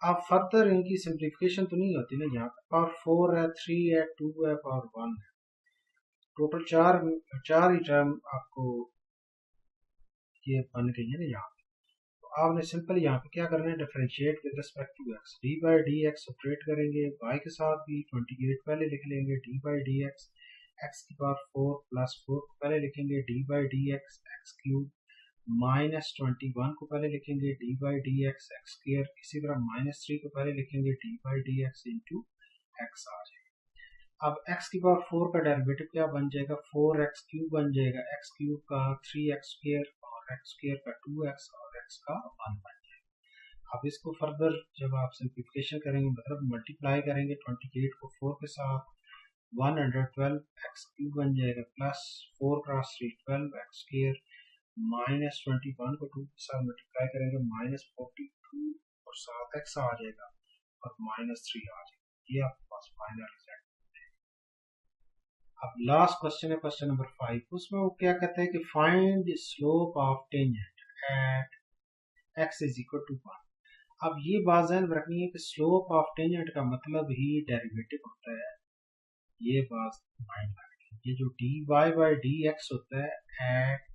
अब फर्दर इनकी सिंप्लीफिकेशन तो नहीं होती ना, यहाँ पे पावर 4 है, 3 है, 2 है, पावर 1 है, टोटल चार चार ही टर्म आपको ये बन गई है ना यहाँ पे। तो आपने सिंपल यहाँ पे क्या करना है, differentiate with respect to x, d by d x operate करेंगे, y के साथ भी 28 पहले लिख लेंगे, d by d x x की पावर 4 प्लस 4 को पहले लिखेंगे, d by d x x cube minus 21 को पहले लिखेंगे, d by d x x square, इसी तरह माइनस 3 को पहले लिखेंगे, d by d x into x आ जाएगा। अब x की पावर 4 का डेरिवेटिव क्या बन जाएगा, 4x क्यूब बन जाएगा, x क्यूब का 3x स्क्वायर और x स्क्वायर का 2x और x का 1 बन जाएगा। अब इसको फर्दर जब आप सिंप्लीफिकेशन करेंगे, मतलब मल्टीप्लाई करेंगे 28 को 4 के साथ, 112 x क्यूब बन जाएगा plus 4 cross 3 12 x square minus 21 को 2 के साथ मल्टीप्लाई करेंगे माइनस 42 और साथ x आ जाएगा और माइनस 3 आ जाएगा। ये आपके पास फाइनल रिजल्ट। अब लास्ट क्वेश्चन है क्वेश्चन नंबर 5, उसमें वो क्या कहते हैं कि find slope of tangent at x is equal to 1। अब ये बात ध्यान रखनी है कि स्लोप ऑफ टेंजेंट का मतलब ही डेरिवेटिव होता है, ये बात माइंड रखनी है। ये जो dy बाई dx होता है एट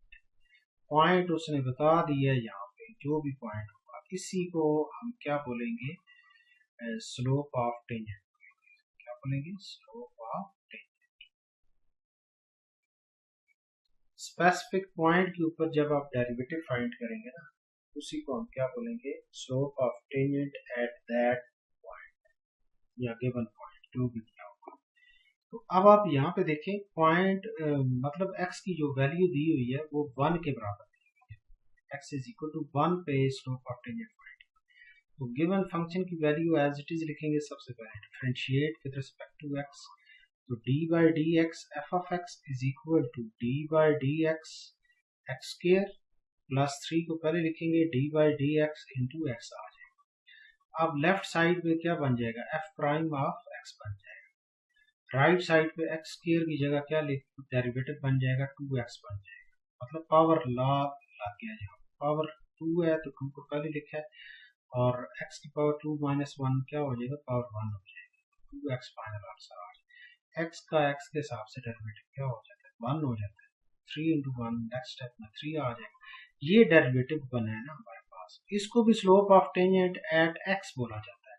पॉइंट उसने बता दिया है यहाँ पे, जो भी पॉइंट होगा इसी को हम क्या बोलेंगे, स्लोप ऑफ टेंजेंट। क्या बोलेंगे, slope of tangent. Specific point के ऊपर जब आप डेरिवेटिव फाइंड करेंगे ना, उसी को हम क्या बोलेंगे, slope of tangent at that point या गिवन पॉइंट, जो भी दिया होगा। तो अब आप यहाँ पे देखें पॉइंट मतलब x की जो वैल्यू दी हुई है वो 1 के बराबर दी हुई है, x इज इक्वल टू 1 पे स्लोप ऑफ टेंजेंट पॉइंट। तो गिवन फंक्शन की वैल्यू एज इट इज लिखेंगे, सबसे पहले differentiate with respect to x। तो d by d x f of x is equal to d by d x x square plus 3 को पहले लिखेंगे, d by d x into x आ जाएगा। अब लेफ्ट साइड में क्या बन जाएगा, f प्राइम ऑफ x बन जाएगा। राइट साइड पे एक्स स्क्वायर की जगह क्या डेरिवेटिव बन जाएगा, 2x बन जाएगा। मतलब पावर लॉ लग गया, यहाँ पावर 2 है तो 2 को पहले लिखा है और x की पावर 2 माइनस 1 क्या हो जाएगा, पावर 1 हो जाएगा। 2x फाइनल आंसर आ जाएगा। x का x के हिसाब से डेरिवेटिव क्या हो जाता है, 1 हो जाता है। 3 इंटू 1 नेक्स्ट स्टेप में 3 आ जाएगा। ये डेरिवेटिव बना है ना हमारे पास, इसको भी slope of tangent at x बोला जाता है।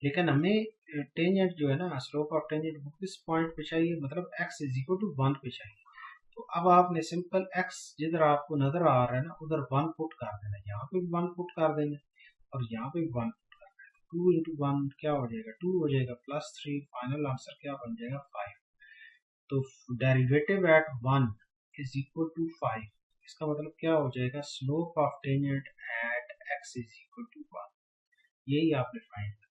लेकिन हमें टेंजेंट जो है ना, स्लोप ऑफ टेंजेंट वो किस पॉइंट पे चाहिए, मतलब x इज इक्वल टू 1 पे चाहिए। तो अब आपने सिंपल x जिधर आपको नजर आ रहा है ना उधर 1 पुट कर देना, यहाँ पे भी 1 पुट कर देना और यहाँ पे भी 1 पुट कर देना। 2 इंटू 1 क्या हो जाएगा, 2 हो जाएगा प्लस 3, फाइनल आंसर क्या बन जाएगा, 5। तो derivative at 1 is equal to 5। इसका मतलब क्या हो जाएगा, slope of tangent at x is equal to 1। यही आपने फाइंड करना।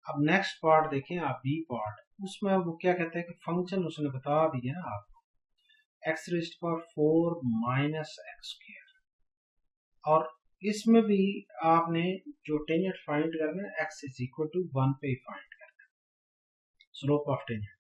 अब नेक्स्ट पार्ट देखें आप, बी पार्ट, उसमें वो क्या कहते हैं कि फंक्शन उसने बता दिया ना आपको, x raised power 4 minus x square, और इसमें भी आपने जो टेंजेंट फाइंड करना है x इज इक्वल टू 1 पे फाइंड करना है, स्लोप ऑफ टेंजेंट।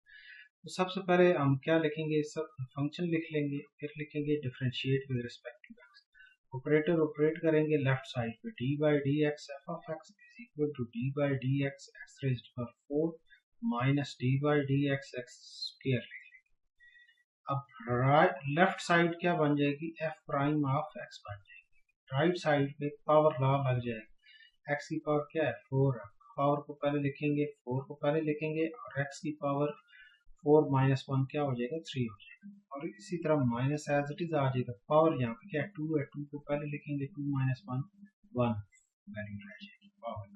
तो सबसे पहले हम क्या लिखेंगे, सब फंक्शन लिख लेंगे, फिर लिखेंगे differentiate with respect to x। Operator operate करेंगे लेफ्ट साइड पे, d by d x f of x is equal to d by d x x raised power 4 minus d by d x x square लिख लेंगे। अब left side क्या बन जाएगी, f prime of x बन जाएगी। Right side पे power law लग जाएगा, x की पावर क्या है, 4 है, पावर को पहले लिखेंगे, 4 को पहले लिखेंगे और x की पावर 4 माइनस 1 क्या हो जाएगा, 3 हो जाएगा। और इसी तरह माइनस एज इट इज आ जाएगा, पावर यहाँ पे क्या है, 2 है, 2 को पहले लिखेंगे, 2 माइनस 1 1 वैल्यू रह जाएगी पावर।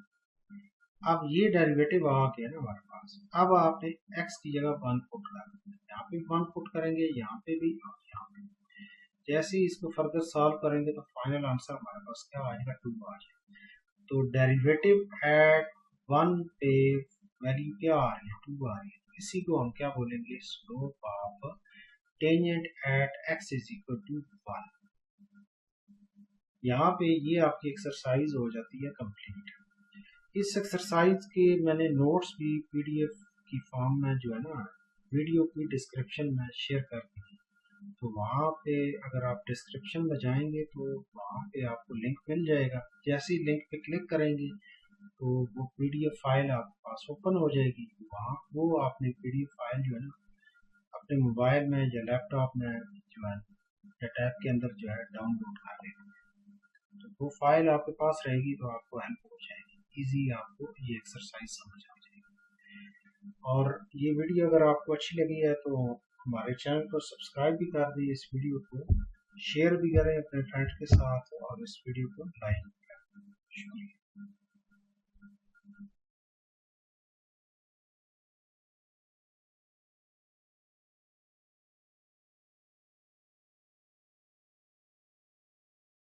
अब ये डेरिवेटिव आ गया ना हमारे पास। अब आपने x की जगह 1 पुट करना, यहाँ पे 1 पुट करेंगे, यहाँ पे भी और यहाँ पे। जैसे ही इसको फर्दर सॉल्व करेंगे तो फाइनल आंसर हमारे पास क्या आएगा, 2 आ जाएगा। तो डेरिवेटिव एट 1 पे वैल्यू क्या आ रही है, 2 आ रही है। इसी को हम क्या बोलेंगे, slope of tangent at x is equal to 1। यहाँ पे ये आपकी एक्सरसाइज हो जाती है कंप्लीट। इस एक्सरसाइज के मैंने नोट्स भी पीडीएफ की फॉर्म में जो है ना वीडियो की डिस्क्रिप्शन में शेयर कर दी, तो वहाँ पे अगर आप डिस्क्रिप्शन में जाएंगे तो वहाँ पे आपको लिंक मिल जाएगा। जैसे ही लिंक पे क्लिक करेंगे तो वो पीडीएफ फाइल आपके पास ओपन हो जाएगी। वहाँ वो आपने पीडीएफ फाइल जो है ना अपने मोबाइल में या लैपटॉप में जो है या टैब के अंदर जो है डाउनलोड कर लेंगे। तो वो फाइल आपके पास रहेगी तो आपको हेल्प हो जाएगी, इजी आपको ये एक्सरसाइज समझ आ जाएगी। और ये वीडियो अगर आपको अच्छी लगी है तो हमारे चैनल को सब्सक्राइब भी कर दिए, इस वीडियो को शेयर भी करें अपने फ्रेंड्स के साथ और इस वीडियो को लाइक करें। शुक्रिया।